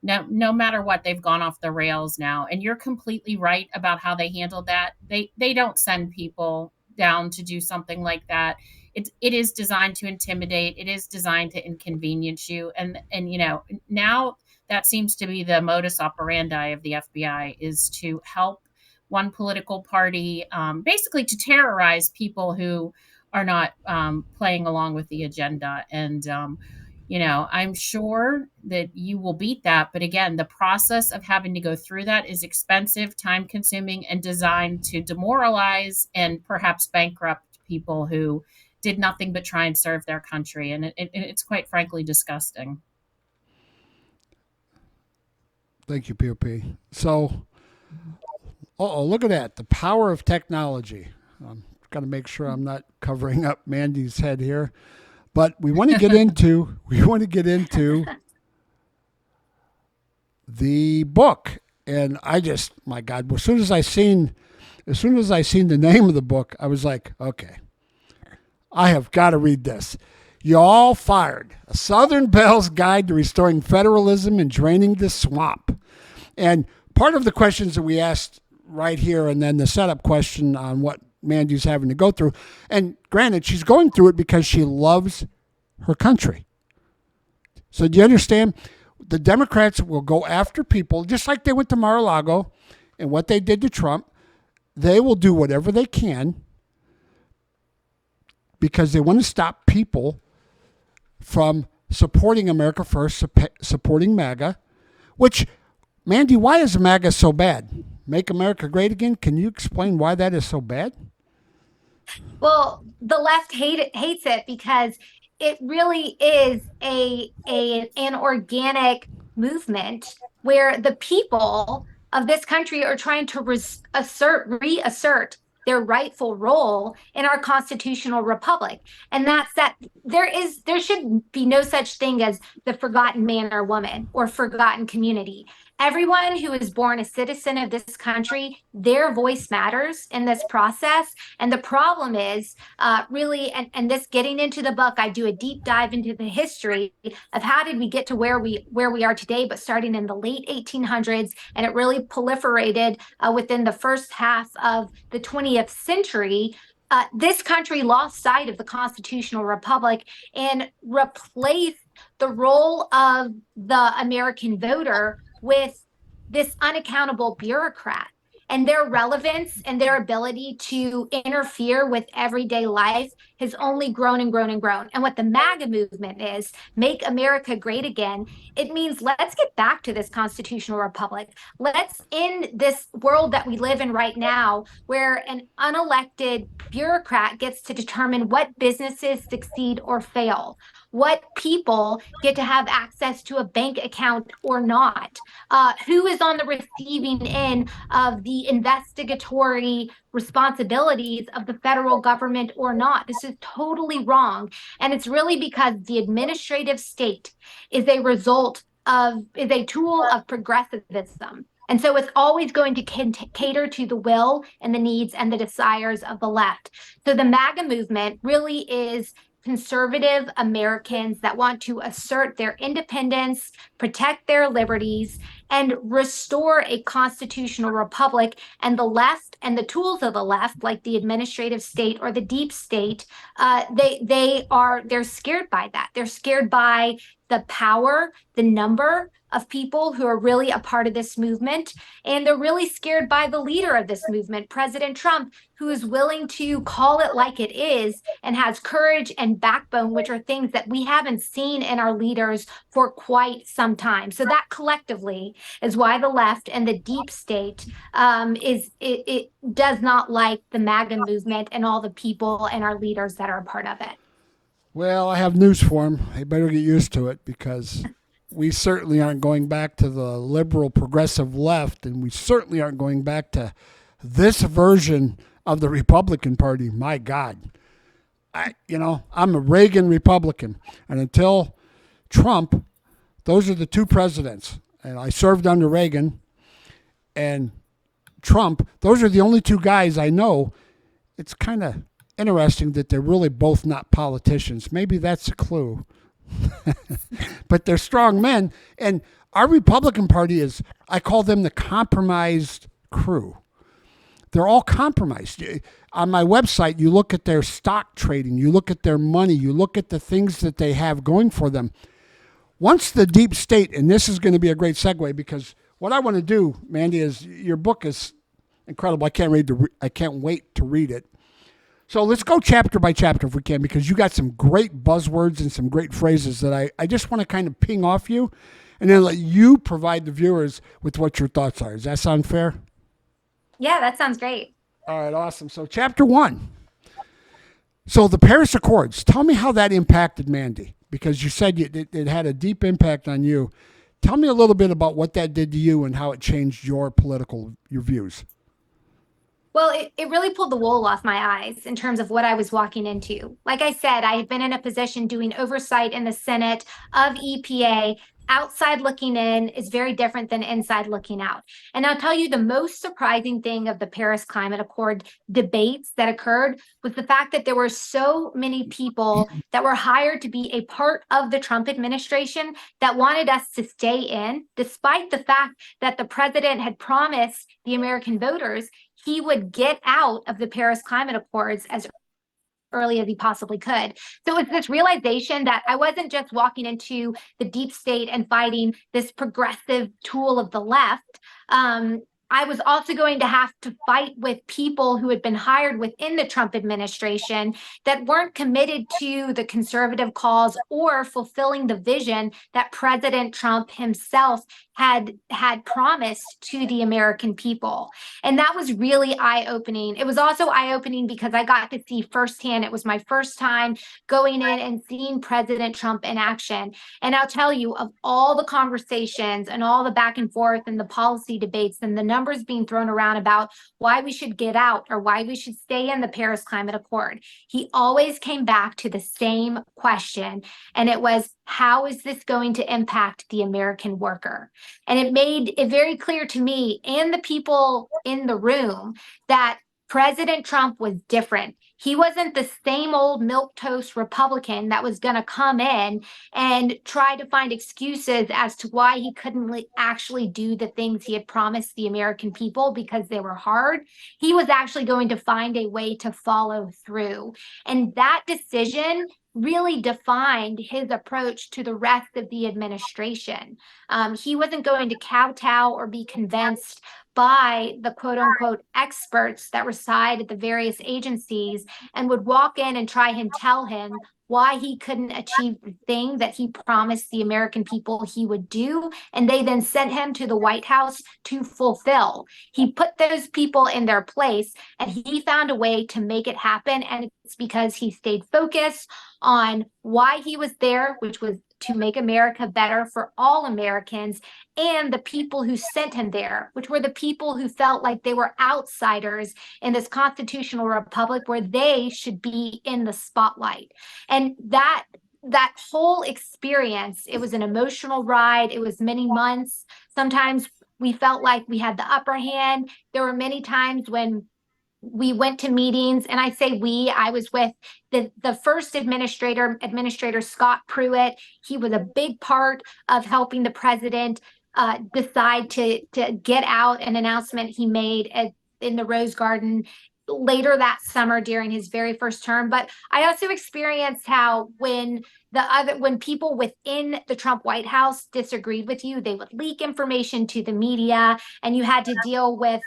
no matter what, they've gone off the rails now. And you're completely right about how they handled that. They don't send people down to do something like that. It is designed to intimidate. It is designed to inconvenience you. And now that seems to be the modus operandi of the FBI, is to help one political party, basically to terrorize people who are not playing along with the agenda. And, I'm sure that you will beat that. But again, the process of having to go through that is expensive, time consuming, and designed to demoralize and perhaps bankrupt people who did nothing but try and serve their country. And it's quite frankly disgusting. Thank you, POP. So, look at that. The power of technology. Got to make sure I'm not covering up Mandy's head here. But we want to get into the book. And I just, my God, as soon as I seen the name of the book, I was like, okay, I have got to read this. Y'all Fired: A Southern Belle's Guide to Restoring Federalism and Draining the Swamp. And part of the questions that we asked right here, and then the setup question on what Mandy's having to go through. And granted, she's going through it because she loves her country. So do you understand? The Democrats will go after people, just like they went to Mar-a-Lago and what they did to Trump. They will do whatever they can because they want to stop people from supporting America First, supporting MAGA, which, Mandy, why is MAGA so bad? Make America Great Again? Can you explain why that is so bad? Well, the left hates it because it really is an organic movement where the people of this country are trying to reassert their rightful role in our constitutional republic. And that's that there should be no such thing as the forgotten man or woman or forgotten community. Everyone who is born a citizen of this country, their voice matters in this process. And the problem is really, and this getting into the book, I do a deep dive into the history of how did we get to where we are today, but starting in the late 1800s, and it really proliferated within the first half of the 20th century. This country lost sight of the constitutional republic and replaced the role of the American voter with this unaccountable bureaucrat. And their relevance and their ability to interfere with everyday life has only grown and grown and grown. And what the MAGA movement is, Make America Great Again, it means let's get back to this constitutional republic. Let's end this world that we live in right now, where an unelected bureaucrat gets to determine what businesses succeed or fail, what people get to have access to a bank account or not, who is on the receiving end of the investigatory responsibilities of the federal government or not. This is totally wrong. And it's really because the administrative state is a tool of progressivism. And so it's always going to cater to the will and the needs and the desires of the left. So the MAGA movement really is conservative Americans that want to assert their independence, protect their liberties, and restore a constitutional republic. And the left and the tools of the left, like the administrative state or the deep state, they're scared by that. They're scared by the power, the number of people who are really a part of this movement. And they're really scared by the leader of this movement, President Trump, who is willing to call it like it is and has courage and backbone, which are things that we haven't seen in our leaders for quite some time. So that collectively is why the left and the deep state it does not like the MAGA movement and all the people and our leaders that are a part of it. Well, I have news for him. They better get used to it because we certainly aren't going back to the liberal progressive left, and we certainly aren't going back to this version of the Republican Party. My God. I'm a Reagan Republican, and until Trump, those are the two presidents. And I served under Reagan and Trump. Those are the only two guys I know. It's kind of interesting that they're really both not politicians. Maybe that's a clue. But they're strong men. And our Republican Party is, I call them the compromised crew. They're all compromised. On my website, you look at their stock trading, you look at their money, you look at the things that they have going for them. Once the deep state, and this is going to be a great segue because what I want to do, Mandy, is your book is incredible. I can't wait to read it. So let's go chapter by chapter if we can, because you got some great buzzwords and some great phrases that I just want to kind of ping off you and then let you provide the viewers with what your thoughts are. Does that sound fair? Yeah, that sounds great. All right, awesome. So chapter 1. So the Paris Accords, tell me how that impacted Mandy, because you said it had a deep impact on you. Tell me a little bit about what that did to you and how it changed your views. Well, it really pulled the wool off my eyes in terms of what I was walking into. Like I said, I had been in a position doing oversight in the Senate of EPA. Outside looking in is very different than inside looking out. And I'll tell you the most surprising thing of the Paris Climate Accord debates that occurred was the fact that there were so many people that were hired to be a part of the Trump administration that wanted us to stay in, despite the fact that the president had promised the American voters he would get out of the Paris Climate Accords as early as he possibly could. So it's this realization that I wasn't just walking into the deep state and fighting this progressive tool of the left. I was also going to have to fight with people who had been hired within the Trump administration that weren't committed to the conservative cause or fulfilling the vision that President Trump himself had promised to the American people. And that was really eye-opening. It was also eye-opening because I got to see firsthand, it was my first time going in and seeing President Trump in action. And I'll tell you, of all the conversations and all the back and forth and the policy debates and the numbers being thrown around about why we should get out or why we should stay in the Paris Climate Accord, he always came back to the same question. And it was, how is this going to impact the American worker? And it made it very clear to me and the people in the room that President Trump was different. He wasn't the same old milquetoast Republican that was going to come in and try to find excuses as to why he couldn't actually do the things he had promised the American people because they were hard. He was actually going to find a way to follow through. And that decision really defined his approach to the rest of the administration. He wasn't going to kowtow or be convinced by the quote unquote experts that reside at the various agencies and would walk in and try and tell him why he couldn't achieve the thing that he promised the American people he would do. And they then sent him to the White House to fulfill. He put those people in their place and he found a way to make it happen. And it's because he stayed focused on why he was there, which was to make America better for all Americans, and the people who sent him there, which were the people who felt like they were outsiders in this constitutional republic where they should be in the spotlight. And that whole experience, it was an emotional ride. It was many months. Sometimes we felt like we had the upper hand. There were many times when we went to meetings, and I say I was with the first Administrator Scott Pruitt. He was a big part of helping the president decide to get out an announcement he made in the Rose Garden later that summer during his very first term. But I also experienced how when people within the Trump White House disagreed with you, they would leak information to the media, and you had to deal with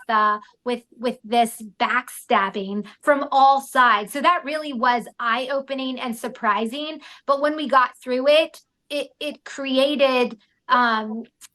this backstabbing from all sides. So that really was eye-opening and surprising. But when we got through it, it created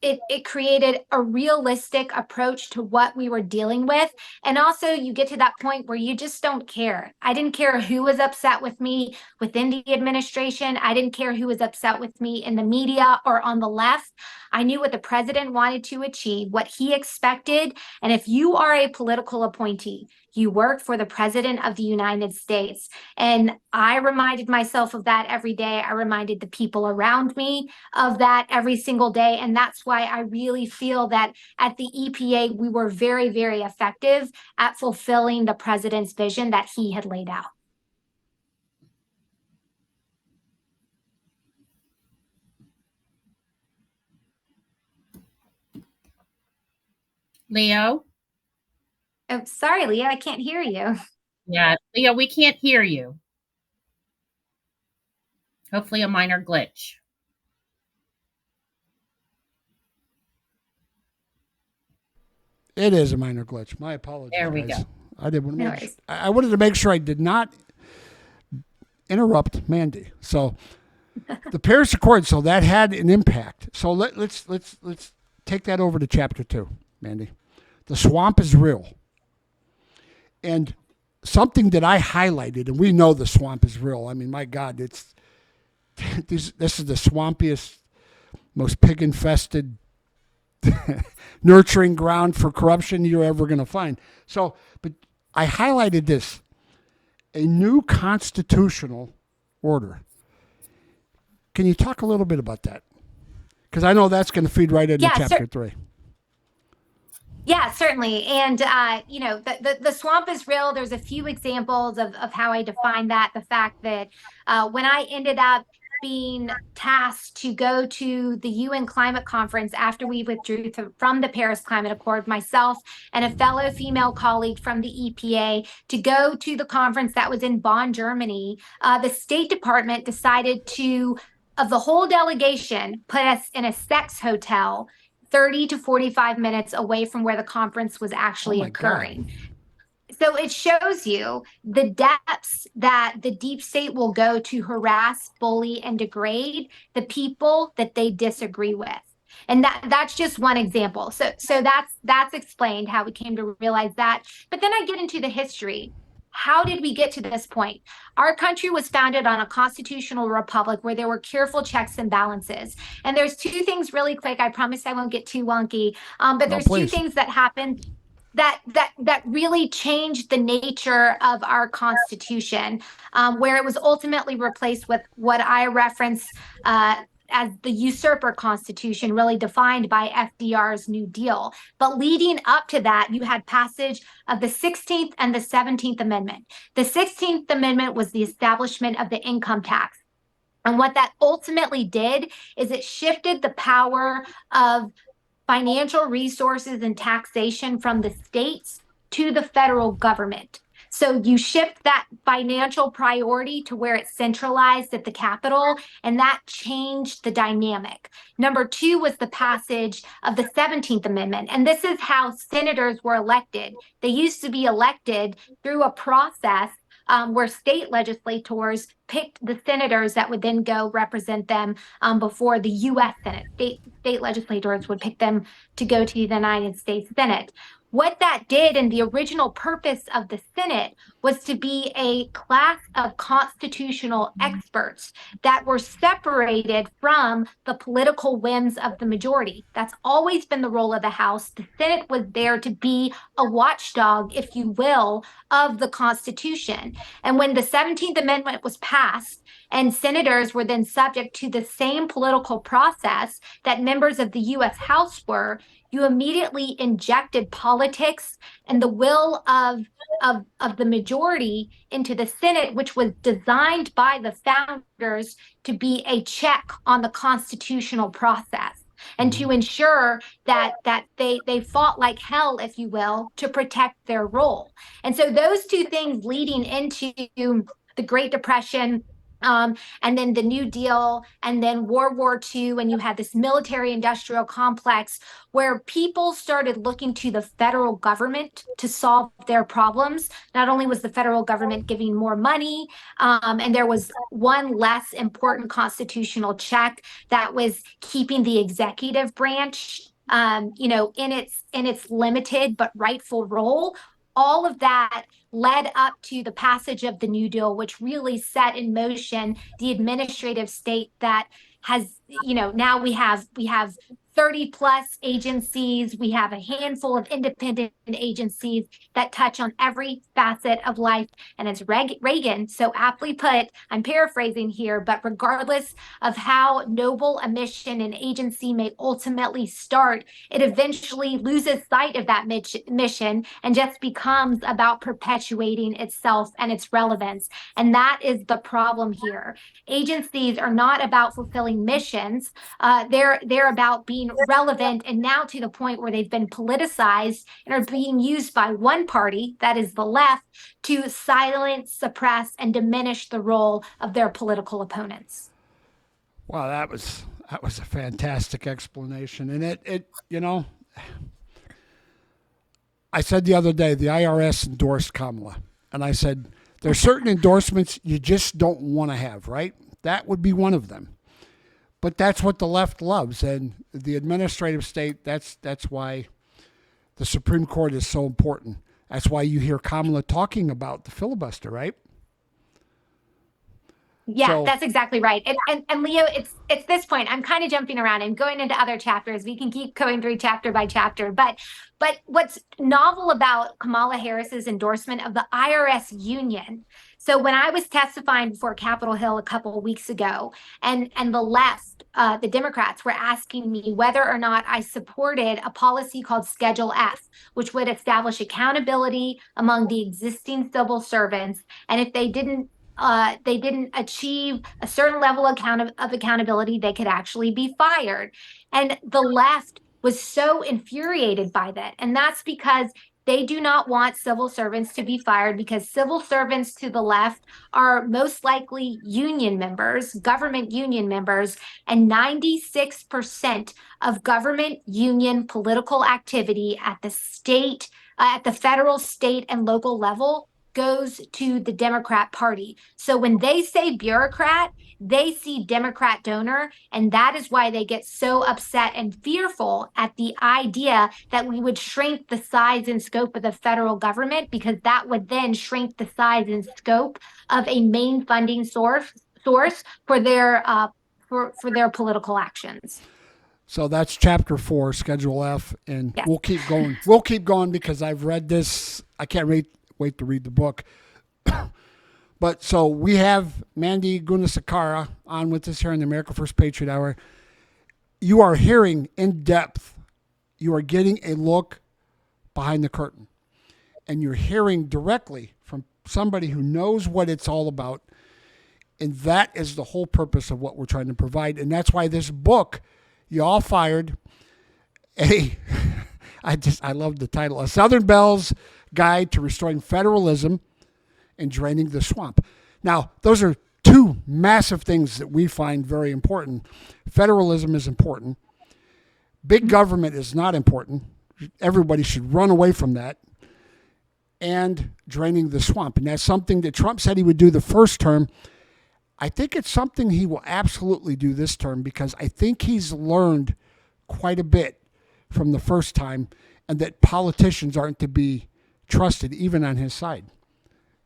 it created a realistic approach to what we were dealing with. And also you get to that point where you just don't care. I didn't care who was upset with me within the administration. I didn't care who was upset with me in the media or on the left. I knew what the president wanted to achieve, what he expected. And if you are a political appointee, you work for the president of the United States. And I reminded myself of that every day. I reminded the people around me of that every single day. And that's why I really feel that at the EPA, we were very, very effective at fulfilling the president's vision that he had laid out. Leo? Oh, sorry, Leah, I can't hear you. Yeah, Leo, we can't hear you. Hopefully a minor glitch. It is a minor glitch. My apologies. There we guys. go. I wanted to make sure I did not interrupt Mandy. So the Paris Accord, so that had an impact. So let's take that over to chapter 2, Mandy. The swamp is real. And something that I highlighted, and we know the swamp is real. I mean, my God, this is the swampiest, most pig-infested nurturing ground for corruption you're ever going to find. So, but I highlighted this, a new constitutional order. Can you talk a little bit about that? Because I know that's going to feed right into Yeah, chapter 3. Yeah, certainly. And, the swamp is real. There's a few examples of how I define that. The fact that when I ended up being tasked to go to the UN climate conference after we withdrew from the Paris Climate Accord, myself and a fellow female colleague from the EPA, to go to the conference that was in Bonn, Germany, the State Department decided to, of the whole delegation, put us in a sex hotel 30 to 45 minutes away from where the conference was actually occurring. God. So it shows you the depths that the deep state will go to harass, bully, and degrade the people that they disagree with. And that's just one example. So that's explained how we came to realize that. But then I get into the history. How did we get to this point? Our country was founded on a constitutional republic where there were careful checks and balances. And there's two things really quick. I promise I won't get too wonky. But there's two things that happened that really changed the nature of our Constitution, where it was ultimately replaced with what I reference as the usurper Constitution, really defined by FDR's New Deal. But leading up to that, you had passage of the 16th and the 17th Amendment. The 16th Amendment was the establishment of the income tax. And what that ultimately did is it shifted the power of financial resources and taxation from the states to the federal government. So you shift that financial priority to where it's centralized at the Capitol, and that changed the dynamic. Number two was the passage of the 17th Amendment, and this is how senators were elected. They used to be elected through a process where state legislators picked the senators that would then go represent them before the U.S. Senate. State legislators would pick them to go to the United States Senate. What that did, and the original purpose of the Senate, was to be a class of constitutional experts that were separated from the political whims of the majority. That's always been the role of the House. The Senate was there to be a watchdog, if you will, of the Constitution. And when the 17th Amendment was passed, and senators were then subject to the same political process that members of the U.S. House were, you immediately injected politics and the will of the majority into the Senate, which was designed by the founders to be a check on the constitutional process and to ensure that they fought like hell, if you will, to protect their role. And so those two things leading into the Great Depression, and then the New Deal, and then World War II, and you had this military-industrial complex where people started looking to the federal government to solve their problems. Not only was the federal government giving more money, and there was one less important constitutional check that was keeping the executive branch, in its limited but rightful role. All of that led up to the passage of the New Deal, which really set in motion the administrative state that has, now we have 30 plus agencies. We have a handful of independent agencies that touch on every facet of life. And as Reagan so aptly put, I'm paraphrasing here, but regardless of how noble a mission an agency may ultimately start, it eventually loses sight of that mission and just becomes about perpetuating itself and its relevance. And that is the problem here. Agencies are not about fulfilling missions. They're about being relevant, and now to the point where they've been politicized and are being used by one party, that is the left, to silence, suppress, and diminish the role of their political opponents. Wow, that was a fantastic explanation. And it I said the other day, the IRS endorsed Kamala. And I said, there's certain endorsements you just don't want to have, right? That would be one of them. But that's what the left loves, and the administrative state, that's why the Supreme Court is so important. That's why you hear Kamala talking about the filibuster, right? Yeah, So that's exactly right. And Leo, it's this point. I'm kind of jumping around and going into other chapters. We can keep going through chapter by chapter, but what's novel about Kamala Harris's endorsement of the IRS union. So when I was testifying before Capitol Hill a couple of weeks ago, and the left, the Democrats were asking me whether or not I supported a policy called Schedule F, which would establish accountability among the existing civil servants, and if they didn't achieve a certain level of accountability, they could actually be fired. And the left was so infuriated by that. And that's because they do not want civil servants to be fired, because civil servants to the left are most likely union members, government union members, and 96% of government union political activity at the state, at the federal, state, and local level goes to the Democrat Party. So when they say bureaucrat, they see Democrat donor, and that is why they get so upset and fearful at the idea that we would shrink the size and scope of the federal government, because that would then shrink the size and scope of a main funding source for their political actions. So that's chapter 4, Schedule F, and yes. We'll keep going. We'll keep going because I've read this. I can't wait to read the book. But so we have Mandy Gunasekara on with us here in the America First Patriot Hour. You are hearing in depth. You are getting a look behind the curtain. And you're hearing directly from somebody who knows what it's all about. And that is the whole purpose of what we're trying to provide. And that's why this book, Y'all Fired, I love the title, A Southern Belle's Guide to Restoring Federalism and Draining the Swamp. Now, those are two massive things that we find very important. Federalism is important. Big government is not important. Everybody should run away from that. And draining the swamp. And that's something that Trump said he would do the first term. I think it's something he will absolutely do this term, because I think he's learned quite a bit from the first time, and that politicians aren't to be trusted even on his side.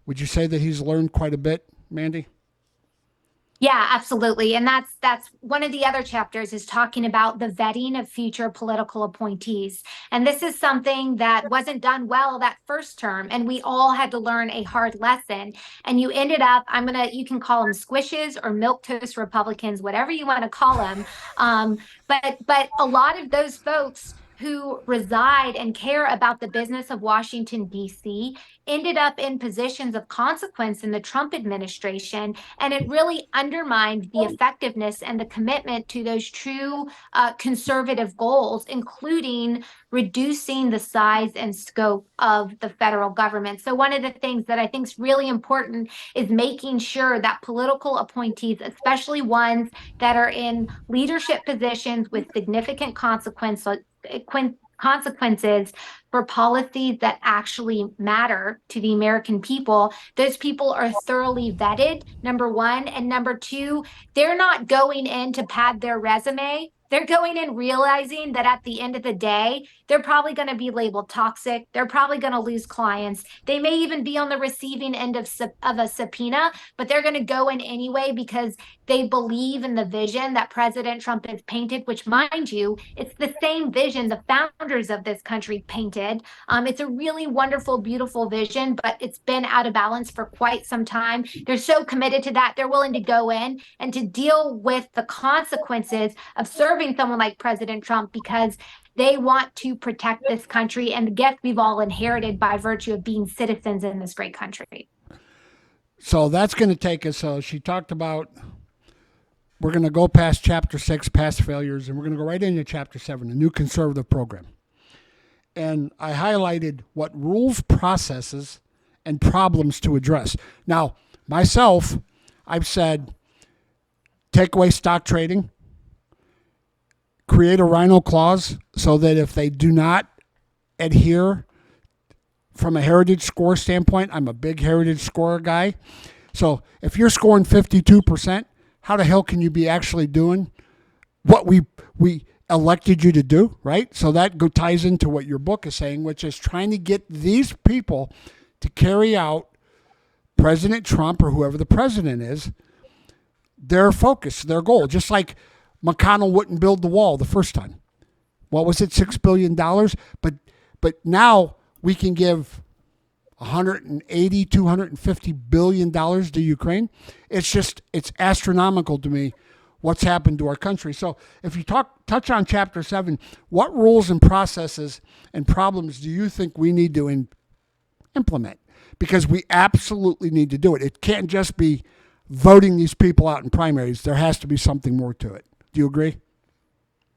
Would you say that he's learned quite a bit, Mandy? Yeah, absolutely. And that's one of the other chapters, is talking about the vetting of future political appointees. And this is something that wasn't done well that first term, and we all had to learn a hard lesson. And you ended up, you can call them squishes or milquetoast Republicans, whatever you want to call them. But a lot of those folks who reside and care about the business of Washington, D.C., ended up in positions of consequence in the Trump administration. And it really undermined the effectiveness and the commitment to those true conservative goals, including reducing the size and scope of the federal government. So one of the things that I think is really important is making sure that political appointees, especially ones that are in leadership positions with significant consequences for policies that actually matter to the American people, those people are thoroughly vetted, number one. And number two, they're not going in to pad their resume. They're going in realizing that at the end of the day, they're probably going to be labeled toxic. They're probably going to lose clients. They may even be on the receiving end of a subpoena, but they're going to go in anyway because they believe in the vision that President Trump has painted, which, mind you, it's the same vision the founders of this country painted. It's a really wonderful, beautiful vision, but it's been out of balance for quite some time. They're so committed to that. They're willing to go in and to deal with the consequences of serving someone like President Trump, because they want to protect this country and the gift we've all inherited by virtue of being citizens in this great country. So that's going to take us. So she talked about, we're going to go past chapter 6, past failures, and we're going to go right into chapter 7, a new conservative program. And I highlighted what rules, processes, and problems to address. Now, myself, I've said, take away stock trading, create a rhino clause so that if they do not adhere from a heritage score standpoint, I'm a big heritage score guy. So if you're scoring 52%, how the hell can you be actually doing what we elected you to do, right? So that ties into what your book is saying, which is trying to get these people to carry out President Trump or whoever the president is, their focus, their goal. Just like McConnell wouldn't build the wall the first time. What was it, $6 billion? But now we can give 180, $250 billion to Ukraine. It's astronomical to me what's happened to our country. So if you touch on Chapter 7, what rules and processes and problems do you think we need to implement? Because we absolutely need to do it. It can't just be voting these people out in primaries. There has to be something more to it. Do you agree?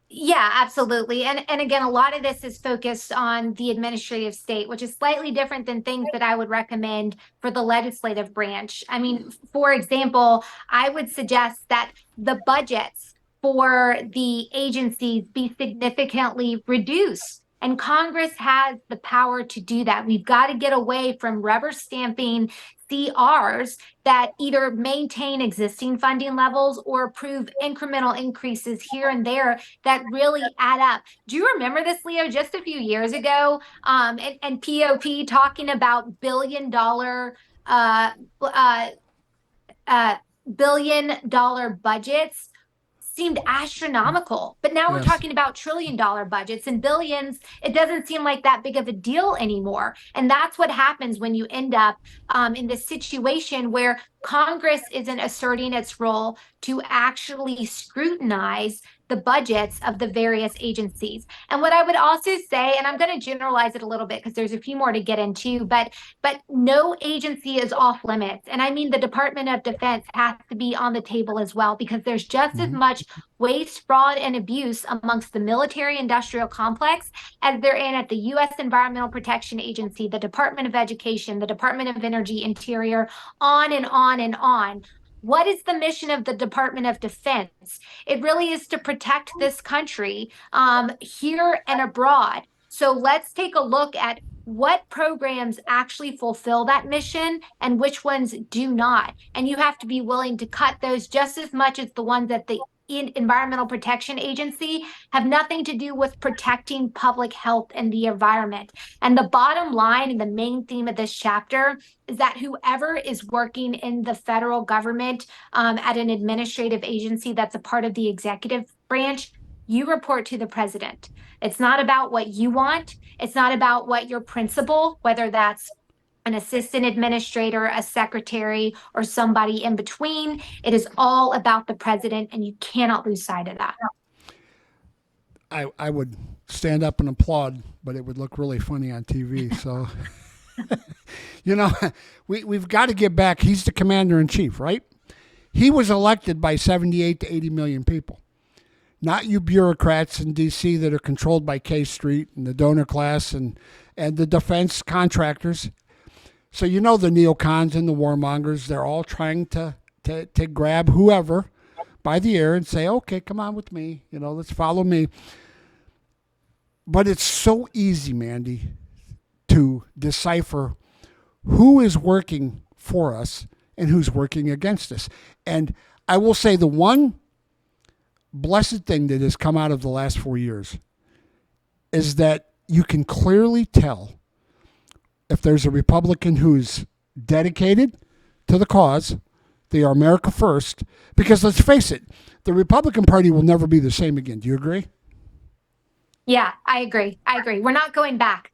Yeah, absolutely. And again, a lot of this is focused on the administrative state, which is slightly different than things that I would recommend for the legislative branch. I mean, for example, I would suggest that the budgets for the agencies be significantly reduced. And Congress has the power to do that. We've got to get away from rubber stamping CRs that either maintain existing funding levels or approve incremental increases here and there that really add up. Do you remember this, Leo, just a few years ago? And POP talking about uh, uh, $1 billion budgets seemed astronomical, but now we're Yes. talking about $1 trillion budgets and billions. It doesn't seem like that big of a deal anymore. And that's what happens when you end up in this situation where Congress isn't asserting its role to actually scrutinize the budgets of the various agencies. And what I would also say, and I'm going to generalize it a little bit because there's a few more to get into, but no agency is off limits. And I mean, the Department of Defense has to be on the table as well, because there's just as much waste, fraud, and abuse amongst the military industrial complex as they're in at the U.S. Environmental Protection Agency, the Department of Education, the Department of Energy, Interior, on and on and on. What is the mission of the Department of Defense? It really is to protect this country here and abroad. So let's take a look at what programs actually fulfill that mission and which ones do not. And you have to be willing to cut those just as much as the ones that the Environmental Protection Agency have nothing to do with protecting public health and the environment. And the bottom line and the main theme of this chapter is that whoever is working in the federal government at an administrative agency that's a part of the executive branch, you report to the president. It's not about what you want. It's not about what your principal, whether that's an assistant administrator, a secretary, or somebody in between. It is all about the president, and you cannot lose sight of that. I would stand up and applaud, but it would look really funny on TV. So, we've got to get back. He's the commander in chief, right? He was elected by 78 to 80 million people. Not you bureaucrats in D.C. that are controlled by K Street and the donor class and the defense contractors. So the neocons and the warmongers, they're all trying to grab whoever by the ear and say, okay, come on with me. Let's follow me. But it's so easy, Mandy, to decipher who is working for us and who's working against us. And I will say the one blessed thing that has come out of the last 4 years is that you can clearly tell if there's a Republican who's dedicated to the cause, they are America first, because let's face it, the Republican Party will never be the same again. Do you agree? Yeah, I agree. We're not going back.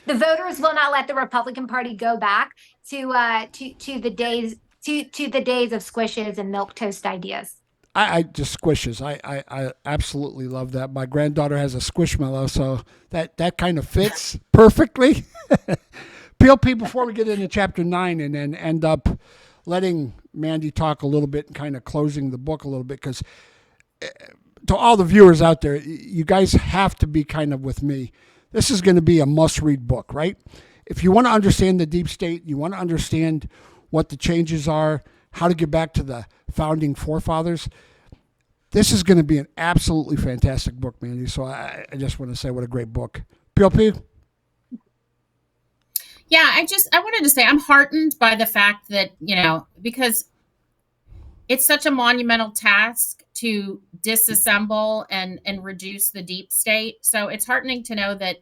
The voters will not let the Republican Party go back to the days of squishes and milk toast ideas. I just squishes. I absolutely love that. My granddaughter has a squishmallow, so that kind of fits perfectly. PLP, before we get into chapter 9 and then end up letting Mandy talk a little bit and kind of closing the book a little bit, because to all the viewers out there, you guys have to be kind of with me. This is going to be a must-read book, right? If you want to understand the deep state, you want to understand what the changes are, how to get back to the founding forefathers, this is going to be an absolutely fantastic book, Mandy. So I just want to say what a great book. PLP? Yeah, I wanted to say I'm heartened by the fact that, because it's such a monumental task to disassemble and reduce the deep state. So it's heartening to know that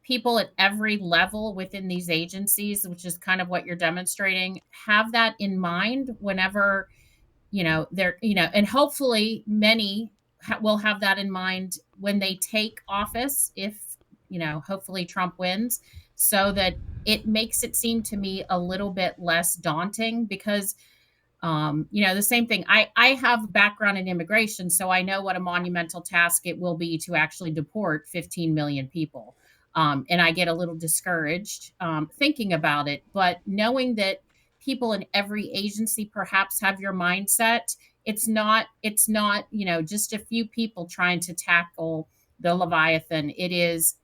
people at every level within these agencies, which is kind of what you're demonstrating, have that in mind whenever and hopefully many will have that in mind when they take office, if, hopefully Trump wins, so that it makes it seem to me a little bit less daunting because the same thing. I have a background in immigration, so I know what a monumental task it will be to actually deport 15 million people. And I get a little discouraged thinking about it. But knowing that people in every agency perhaps have your mindset, it's not just a few people trying to tackle the Leviathan. It is,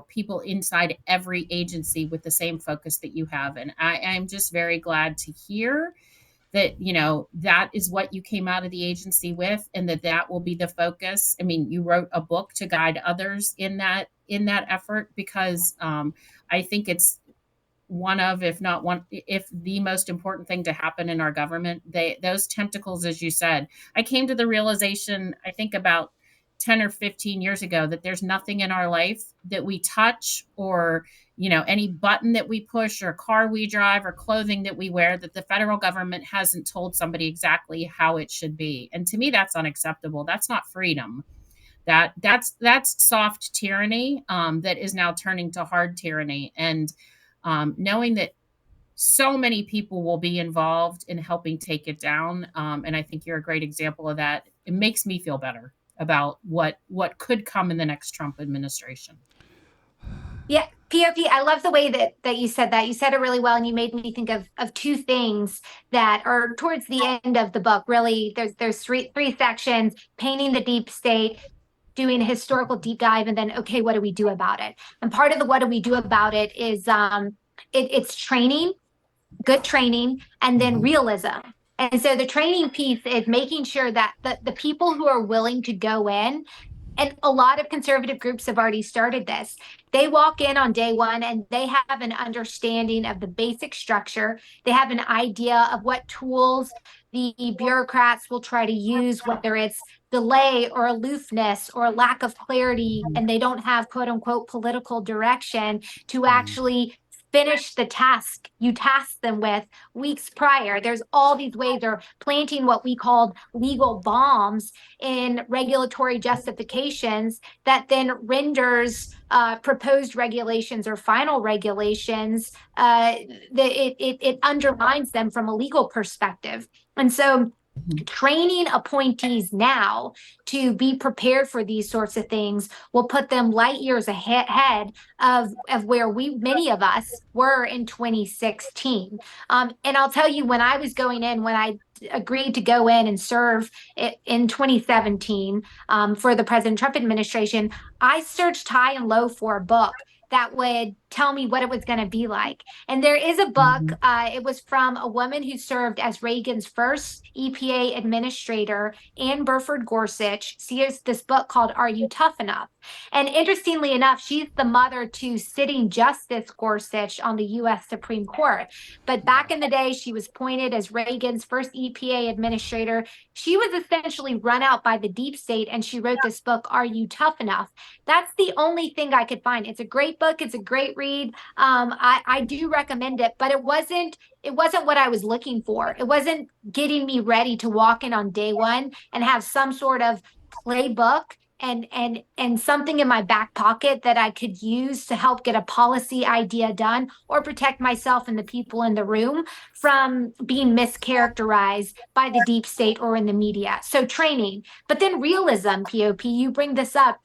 people inside every agency with the same focus that you have. And I'm just very glad to hear that that is what you came out of the agency with, and that will be the focus. I mean, you wrote a book to guide others in that effort, because I think it's one of, if not one, if the most important thing to happen in our government. Those tentacles, as you said, I came to the realization, I think about 10 or 15 years ago, that there's nothing in our life that we touch, or any button that we push, or car we drive, or clothing that we wear, that the federal government hasn't told somebody exactly how it should be. And to me, that's unacceptable. That's not freedom. That's soft tyranny that is now turning to hard tyranny. And knowing that so many people will be involved in helping take it down, and I think you're a great example of that. It makes me feel better about what could come in the next Trump administration. Yeah, POP, I love the way that you said that. You said it really well, and you made me think of two things that are towards the end of the book. Really, there's three sections: painting the deep state, doing a historical deep dive, and then, okay, what do we do about it? And part of the what do we do about it is it's training, good training, and then realism. And so the training piece is making sure that the people who are willing to go in, and a lot of conservative groups have already started this. They walk in on day one and they have an understanding of the basic structure. They have an idea of what tools the bureaucrats will try to use, whether it's delay or aloofness or lack of clarity, and they don't have quote unquote political direction to actually finish the task you tasked them with weeks prior. There's all these ways they're planting what we called legal bombs in regulatory justifications that then renders proposed regulations or final regulations, it undermines them from a legal perspective. And so training appointees now to be prepared for these sorts of things will put them light years ahead of where many of us were in 2016. And I'll tell you, when I was going in, when I agreed to go in and serve in 2017 for the President Trump administration, I searched high and low for a book that would tell me what it was going to be like. And there is a book, it was from a woman who served as Reagan's first EPA administrator, Ann Burford Gorsuch. She has this book called Are You Tough Enough? And interestingly enough, she's the mother to sitting Justice Gorsuch on the U.S. Supreme Court. But back in the day, she was appointed as Reagan's first EPA administrator. She was essentially run out by the deep state, and she wrote this book, Are You Tough Enough? That's the only thing I could find. It's a great book. It's a great read. I do recommend it, but it wasn't what I was looking for. It wasn't getting me ready to walk in on day one and have some sort of playbook and something in my back pocket that I could use to help get a policy idea done or protect myself and the people in the room from being mischaracterized by the deep state or in the media. So training, but then realism, POP, you bring this up.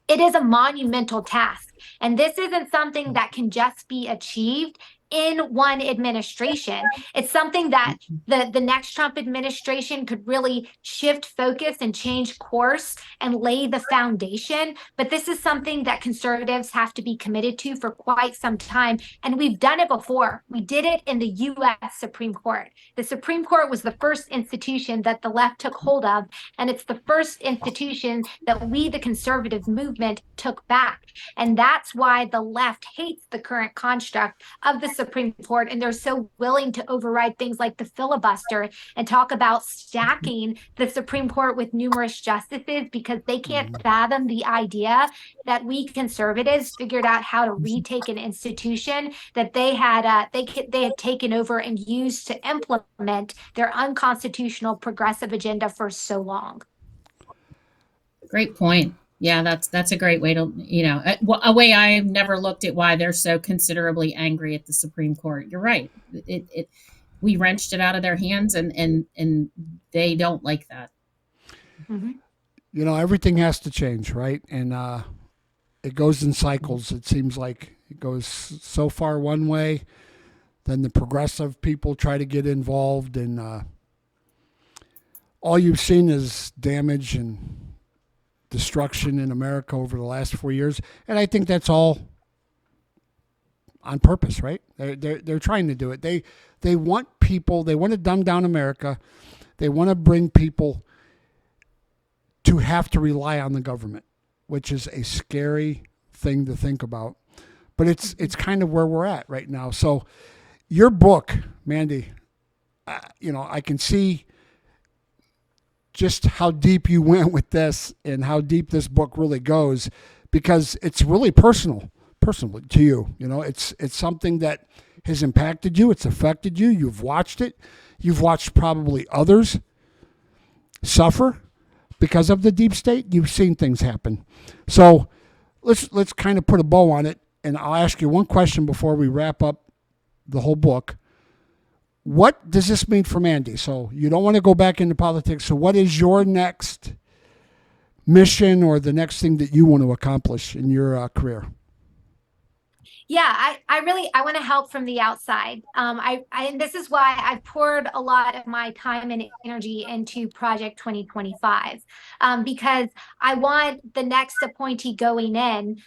It is a monumental task. And this isn't something that can just be achieved in one administration. It's something that the next Trump administration could really shift focus and change course and lay the foundation. But this is something that conservatives have to be committed to for quite some time. And we've done it before. We did it in the U.S. Supreme Court. The Supreme Court was the first institution that the left took hold of. And it's the first institution that we, the conservative movement, took back. And that's why the left hates the current construct of the Supreme Court, and they're so willing to override things like the filibuster and talk about stacking the Supreme Court with numerous justices because they can't fathom the idea that we conservatives figured out how to retake an institution that they had taken over and used to implement their unconstitutional progressive agenda for so long. Great point. Yeah, that's a great way to, a way I've never looked at why they're so considerably angry at the Supreme Court. You're right. We wrenched it out of their hands, and they don't like that. You know, everything has to change, right? And it goes in cycles. It seems like it goes so far one way, then the progressive people try to get involved, and all you've seen is damage and destruction in America over the last 4 years, and I think that's all on purpose, right? They're trying to do it. They want people. They want to dumb down America. They want to bring people to have to rely on the government, which is a scary thing to think about. But it's kind of where we're at right now. So, your book, Mandy, I can see just how deep you went with this and how deep this book really goes, because it's really personal to you. It's something that has impacted you. It's affected you. You've watched it. You've watched probably others suffer because of the deep state. You've seen things happen. So let's kind of put a bow on it, and I'll ask you one question before we wrap up the whole book. What does this mean for Mandy? So you don't want to go back into politics. So what is your next mission or the next thing that you want to accomplish in your career? Yeah, I want to help from the outside. And this is why I've poured a lot of my time and energy into Project 2025, because I want the next appointee going in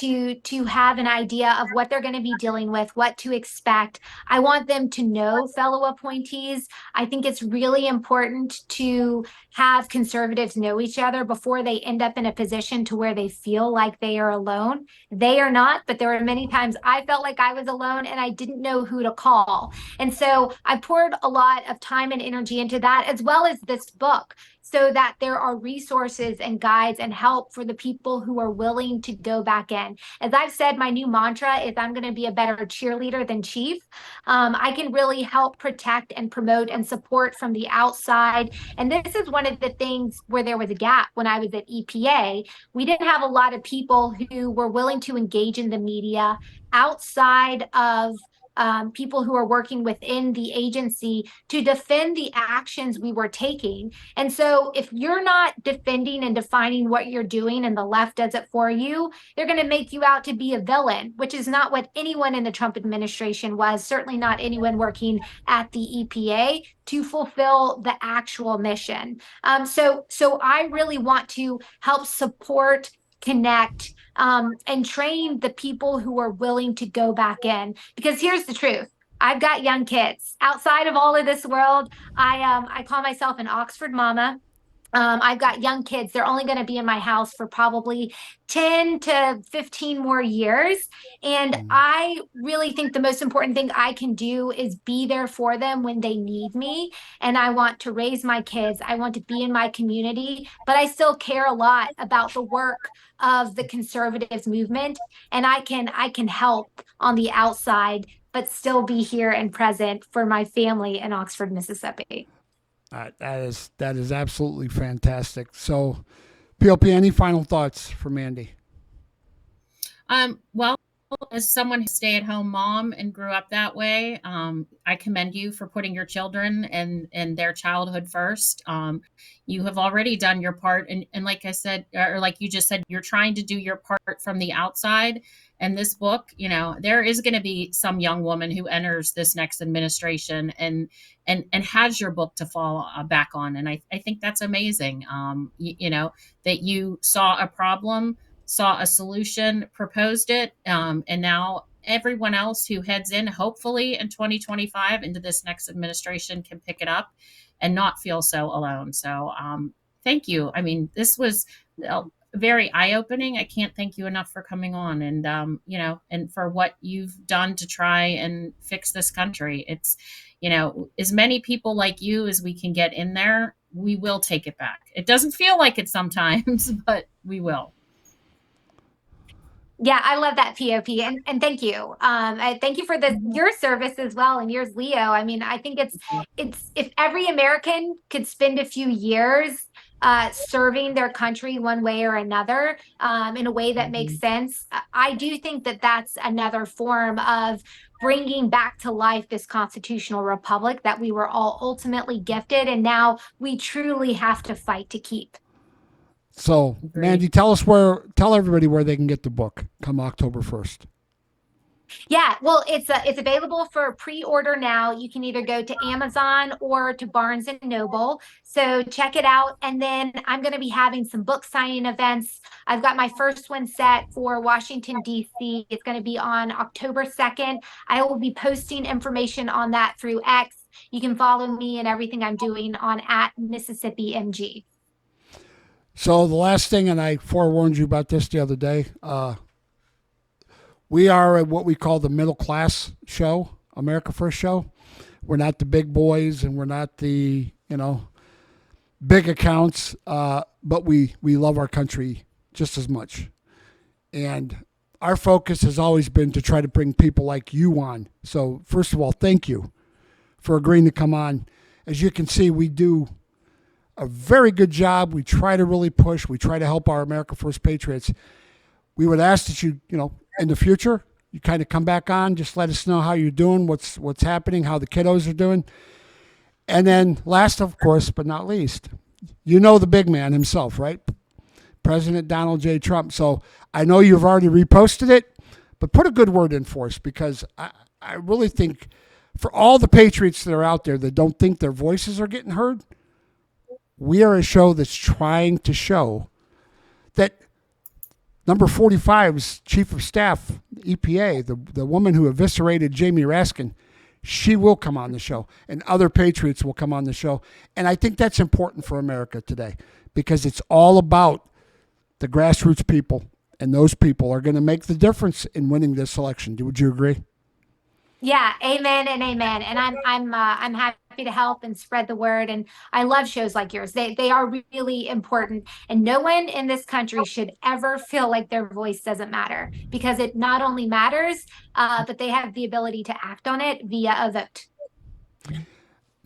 to have an idea of what they're going to be dealing with, what to expect. I want them to know fellow appointees. I think it's really important to have conservatives know each other before they end up in a position to where they feel like they are alone. They are not, but there were many times I felt like I was alone and I didn't know who to call. And so I poured a lot of time and energy into that, as well as this book, so that there are resources and guides and help for the people who are willing to go back in. As I've said, my new mantra is I'm going to be a better cheerleader than chief. I can really help protect and promote and support from the outside. And this is one of the things where there was a gap when I was at EPA. We didn't have a lot of people who were willing to engage in the media outside of people who are working within the agency to defend the actions we were taking. And so if you're not defending and defining what you're doing and the left does it for you, they're going to make you out to be a villain, which is not what anyone in the Trump administration was, certainly not anyone working at the EPA to fulfill the actual mission. So I really want to help support, connect, and train the people who are willing to go back in. Because here's the truth. I've got young kids. Outside of all of this world, I call myself an Oxford mama. I've got young kids. They're only going to be in my house for probably 10 to 15 more years. And I really think the most important thing I can do is be there for them when they need me. And I want to raise my kids. I want to be in my community, but I still care a lot about the work of the conservatives movement. And I can help on the outside, but still be here and present for my family in Oxford, Mississippi. That is absolutely fantastic. So, PLP, any final thoughts for Mandy? Well, as someone who's a stay-at-home mom and grew up that way, I commend you for putting your children and their childhood first. You have already done your part, and like I said, or like you just said, you're trying to do your part from the outside. And this book, there is going to be some young woman who enters this next administration and has your book to fall back on, and I think that's amazing. That you saw a problem, saw a solution, proposed it, and now everyone else who heads in, hopefully in 2025 into this next administration, can pick it up and not feel so alone. So thank you. I mean, this was very eye-opening. I can't thank you enough for coming on, and and for what you've done to try and fix this country. It's, as many people like you as we can get in there, we will take it back. It doesn't feel like it sometimes, but we will. Yeah, I love that, POP, and thank you. Thank you for your service as well, and yours, Leo. I mean, I think it's if every American could spend a few years serving their country one way or another, in a way that makes sense, I do think that that's another form of bringing back to life this constitutional republic that we were all ultimately gifted, and now we truly have to fight to keep. So, Mandy, tell everybody where they can get the book come October 1st. Yeah, well, it's available for pre-order now. You can either go to Amazon or to Barnes and Noble. So check it out. And then I'm going to be having some book signing events. I've got my first one set for Washington, D.C. It's going to be on October 2nd. I will be posting information on that through X. You can follow me and everything I'm doing on @MississippiMG. So the last thing, and I forewarned you about this the other day, we are what we call the middle class show, America First show. We're not the big boys and we're not the, big accounts, but we love our country just as much. And our focus has always been to try to bring people like you on. So first of all, thank you for agreeing to come on. As you can see, we do a very good job. We try to really push. We try to help our America First Patriots. We would ask that you, in the future, you kind of come back on, just let us know how you're doing, what's happening, how the kiddos are doing. And then last, of course, but not least, the big man himself, right? President Donald J. Trump. So I know you've already reposted it, but put a good word in for us, because I really think for all the patriots that are out there that don't think their voices are getting heard, we are a show that's trying to show that number 45's chief of staff, EPA, the woman who eviscerated Jamie Raskin, she will come on the show, and other patriots will come on the show. And I think that's important for America today, because it's all about the grassroots people, and those people are going to make the difference in winning this election. Would you agree? Yeah, amen and amen. And I'm happy to help and spread the word. And I love shows like yours. They are really important. And no one in this country should ever feel like their voice doesn't matter, because it not only matters, but they have the ability to act on it via a vote.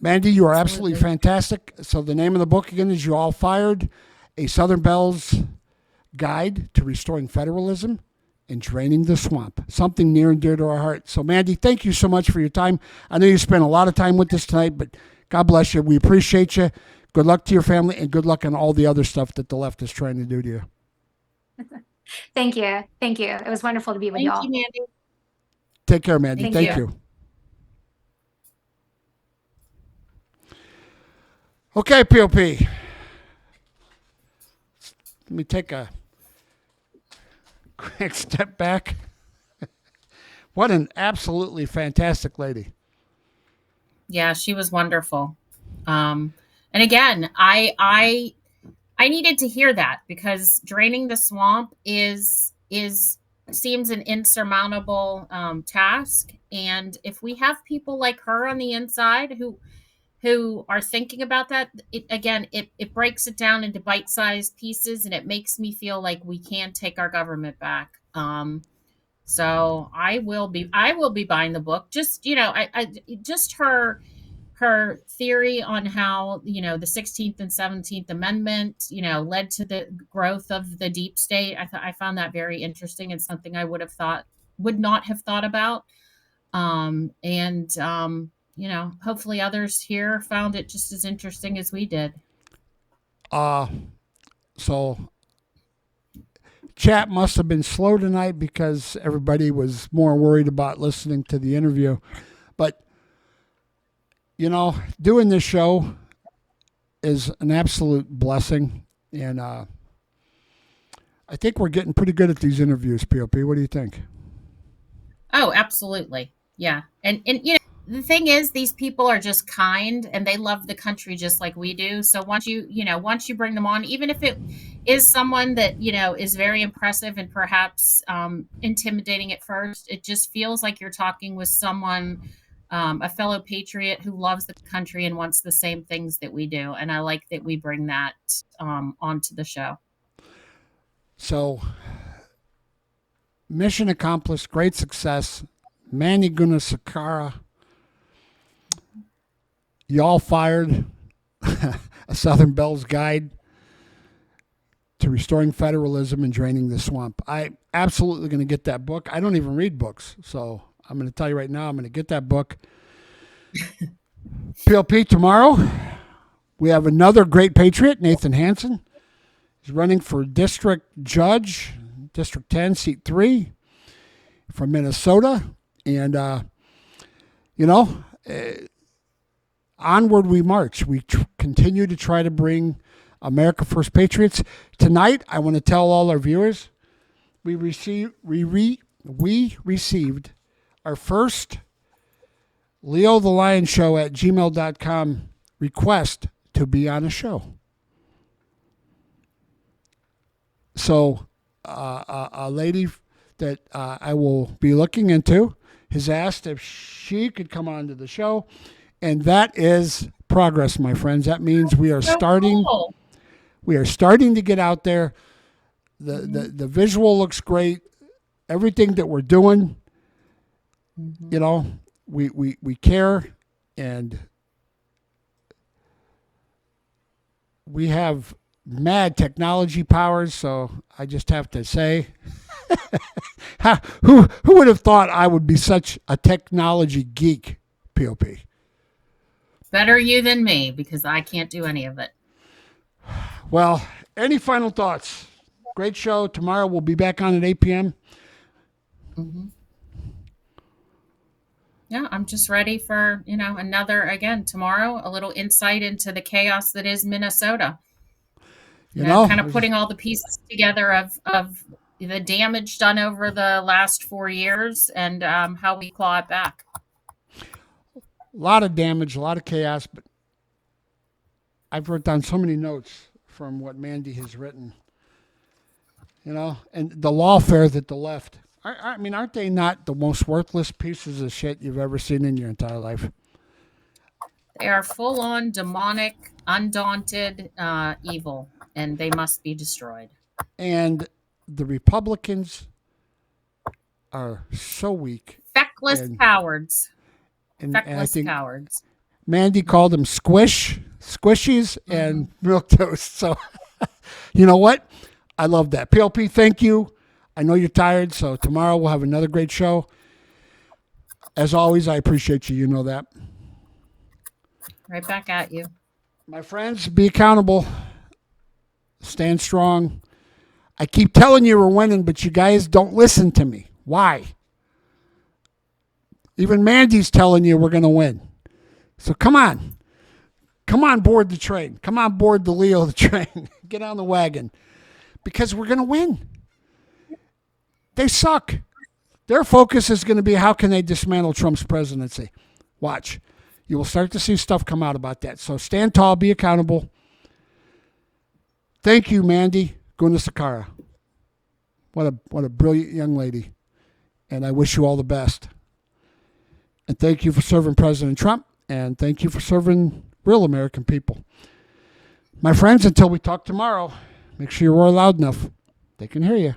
Mandy, you are absolutely fantastic. So the name of the book again is "You All Fired: A Southern Belle's Guide to Restoring Federalism and Draining the Swamp," something near and dear to our heart. So, Mandy, thank you so much for your time. I know you spent a lot of time with us tonight, but God bless you. We appreciate you. Good luck to your family, and good luck on all the other stuff that the left is trying to do to you. Thank you. Thank you. It was wonderful to be with y'all. Thank you, Mandy. Take care, Mandy. Thank you. Okay, POP. Let me take a quick step back. What an absolutely fantastic lady. Yeah, she was wonderful. And again, I needed to hear that, because draining the swamp seems an insurmountable task. And if we have people like her on the inside who are thinking about that, it breaks it down into bite-sized pieces, and it makes me feel like we can take our government back. So I will be buying the book. Just, just her theory on how, the 16th and 17th Amendment, led to the growth of the deep state. I found that very interesting, and something I would not have thought about. Hopefully others here found it just as interesting as we did. So chat must have been slow tonight because everybody was more worried about listening to the interview. But, doing this show is an absolute blessing. And I think we're getting pretty good at these interviews, POP. What do you think? Oh, absolutely. Yeah. And the thing is, these people are just kind and they love the country just like we do. So once you bring them on, even if it is someone that, is very impressive and perhaps intimidating at first, it just feels like you're talking with someone, a fellow patriot who loves the country and wants the same things that we do. And I like that we bring that onto the show. So, mission accomplished, great success. Mandy Gunasekara, y'all fired. A Southern Bell's Guide to Restoring Federalism and Draining the Swamp. I absolutely going to get that book. I don't even read books, so I'm going to tell you right now, I'm going to get that book. PLP, tomorrow, we have another great patriot, Nathan Hansen. He's running for district judge, District 10, Seat 3, from Minnesota. And, onward we march. We continue to try to bring America First Patriots. Tonight, I want to tell all our viewers, we received our first Leo the Lion Show at gmail.com request to be on a show. So a lady that I will be looking into has asked if she could come on to the show. And that is progress, my friends. That means we are starting. Cool. We are starting to get out there. The visual looks great. Everything that we're doing, we care, and we have mad technology powers. So I just have to say, who would have thought I would be such a technology geek, POP? Better you than me, because I can't do any of it. Well, any final thoughts? Great show. Tomorrow we'll be back on at 8 p.m. Yeah, I'm just ready for, tomorrow, a little insight into the chaos that is Minnesota. Kind of putting all the pieces together of the damage done over the last 4 years and how we claw it back. A lot of damage, a lot of chaos, but I've wrote down so many notes from what Mandy has written, and the lawfare that the left, aren't they not the most worthless pieces of shit you've ever seen in your entire life? They are full-on demonic, undaunted evil, and they must be destroyed. And the Republicans are so weak. Feckless cowards. And I think cowards. Mandy called them squishies, and milquetoast. So, you know what? I love that. PLP, thank you. I know you're tired, so tomorrow we'll have another great show. As always, I appreciate you. You know that. Right back at you. My friends, be accountable. Stand strong. I keep telling you we're winning, but you guys don't listen to me. Why? Even Mandy's telling you we're going to win. So come on. Come on board the train. Come on board the Leo the train. Get on the wagon. Because we're going to win. They suck. Their focus is going to be how can they dismantle Trump's presidency. Watch. You will start to see stuff come out about that. So stand tall, be accountable. Thank you, Mandy Gunasekara. What a brilliant young lady. And I wish you all the best. And thank you for serving President Trump. And thank you for serving real American people. My friends, until we talk tomorrow, make sure you roar loud enough. They can hear you.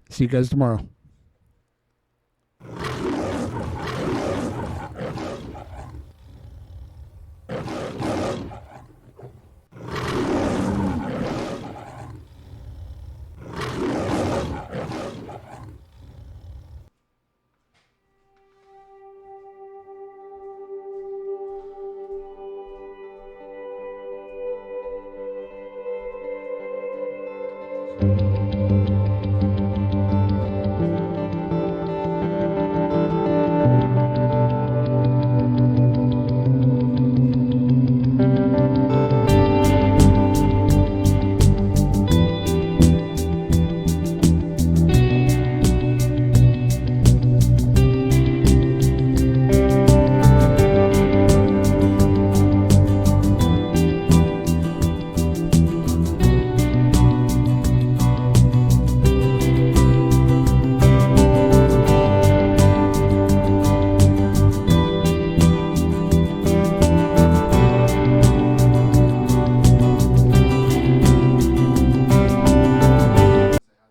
See you guys tomorrow.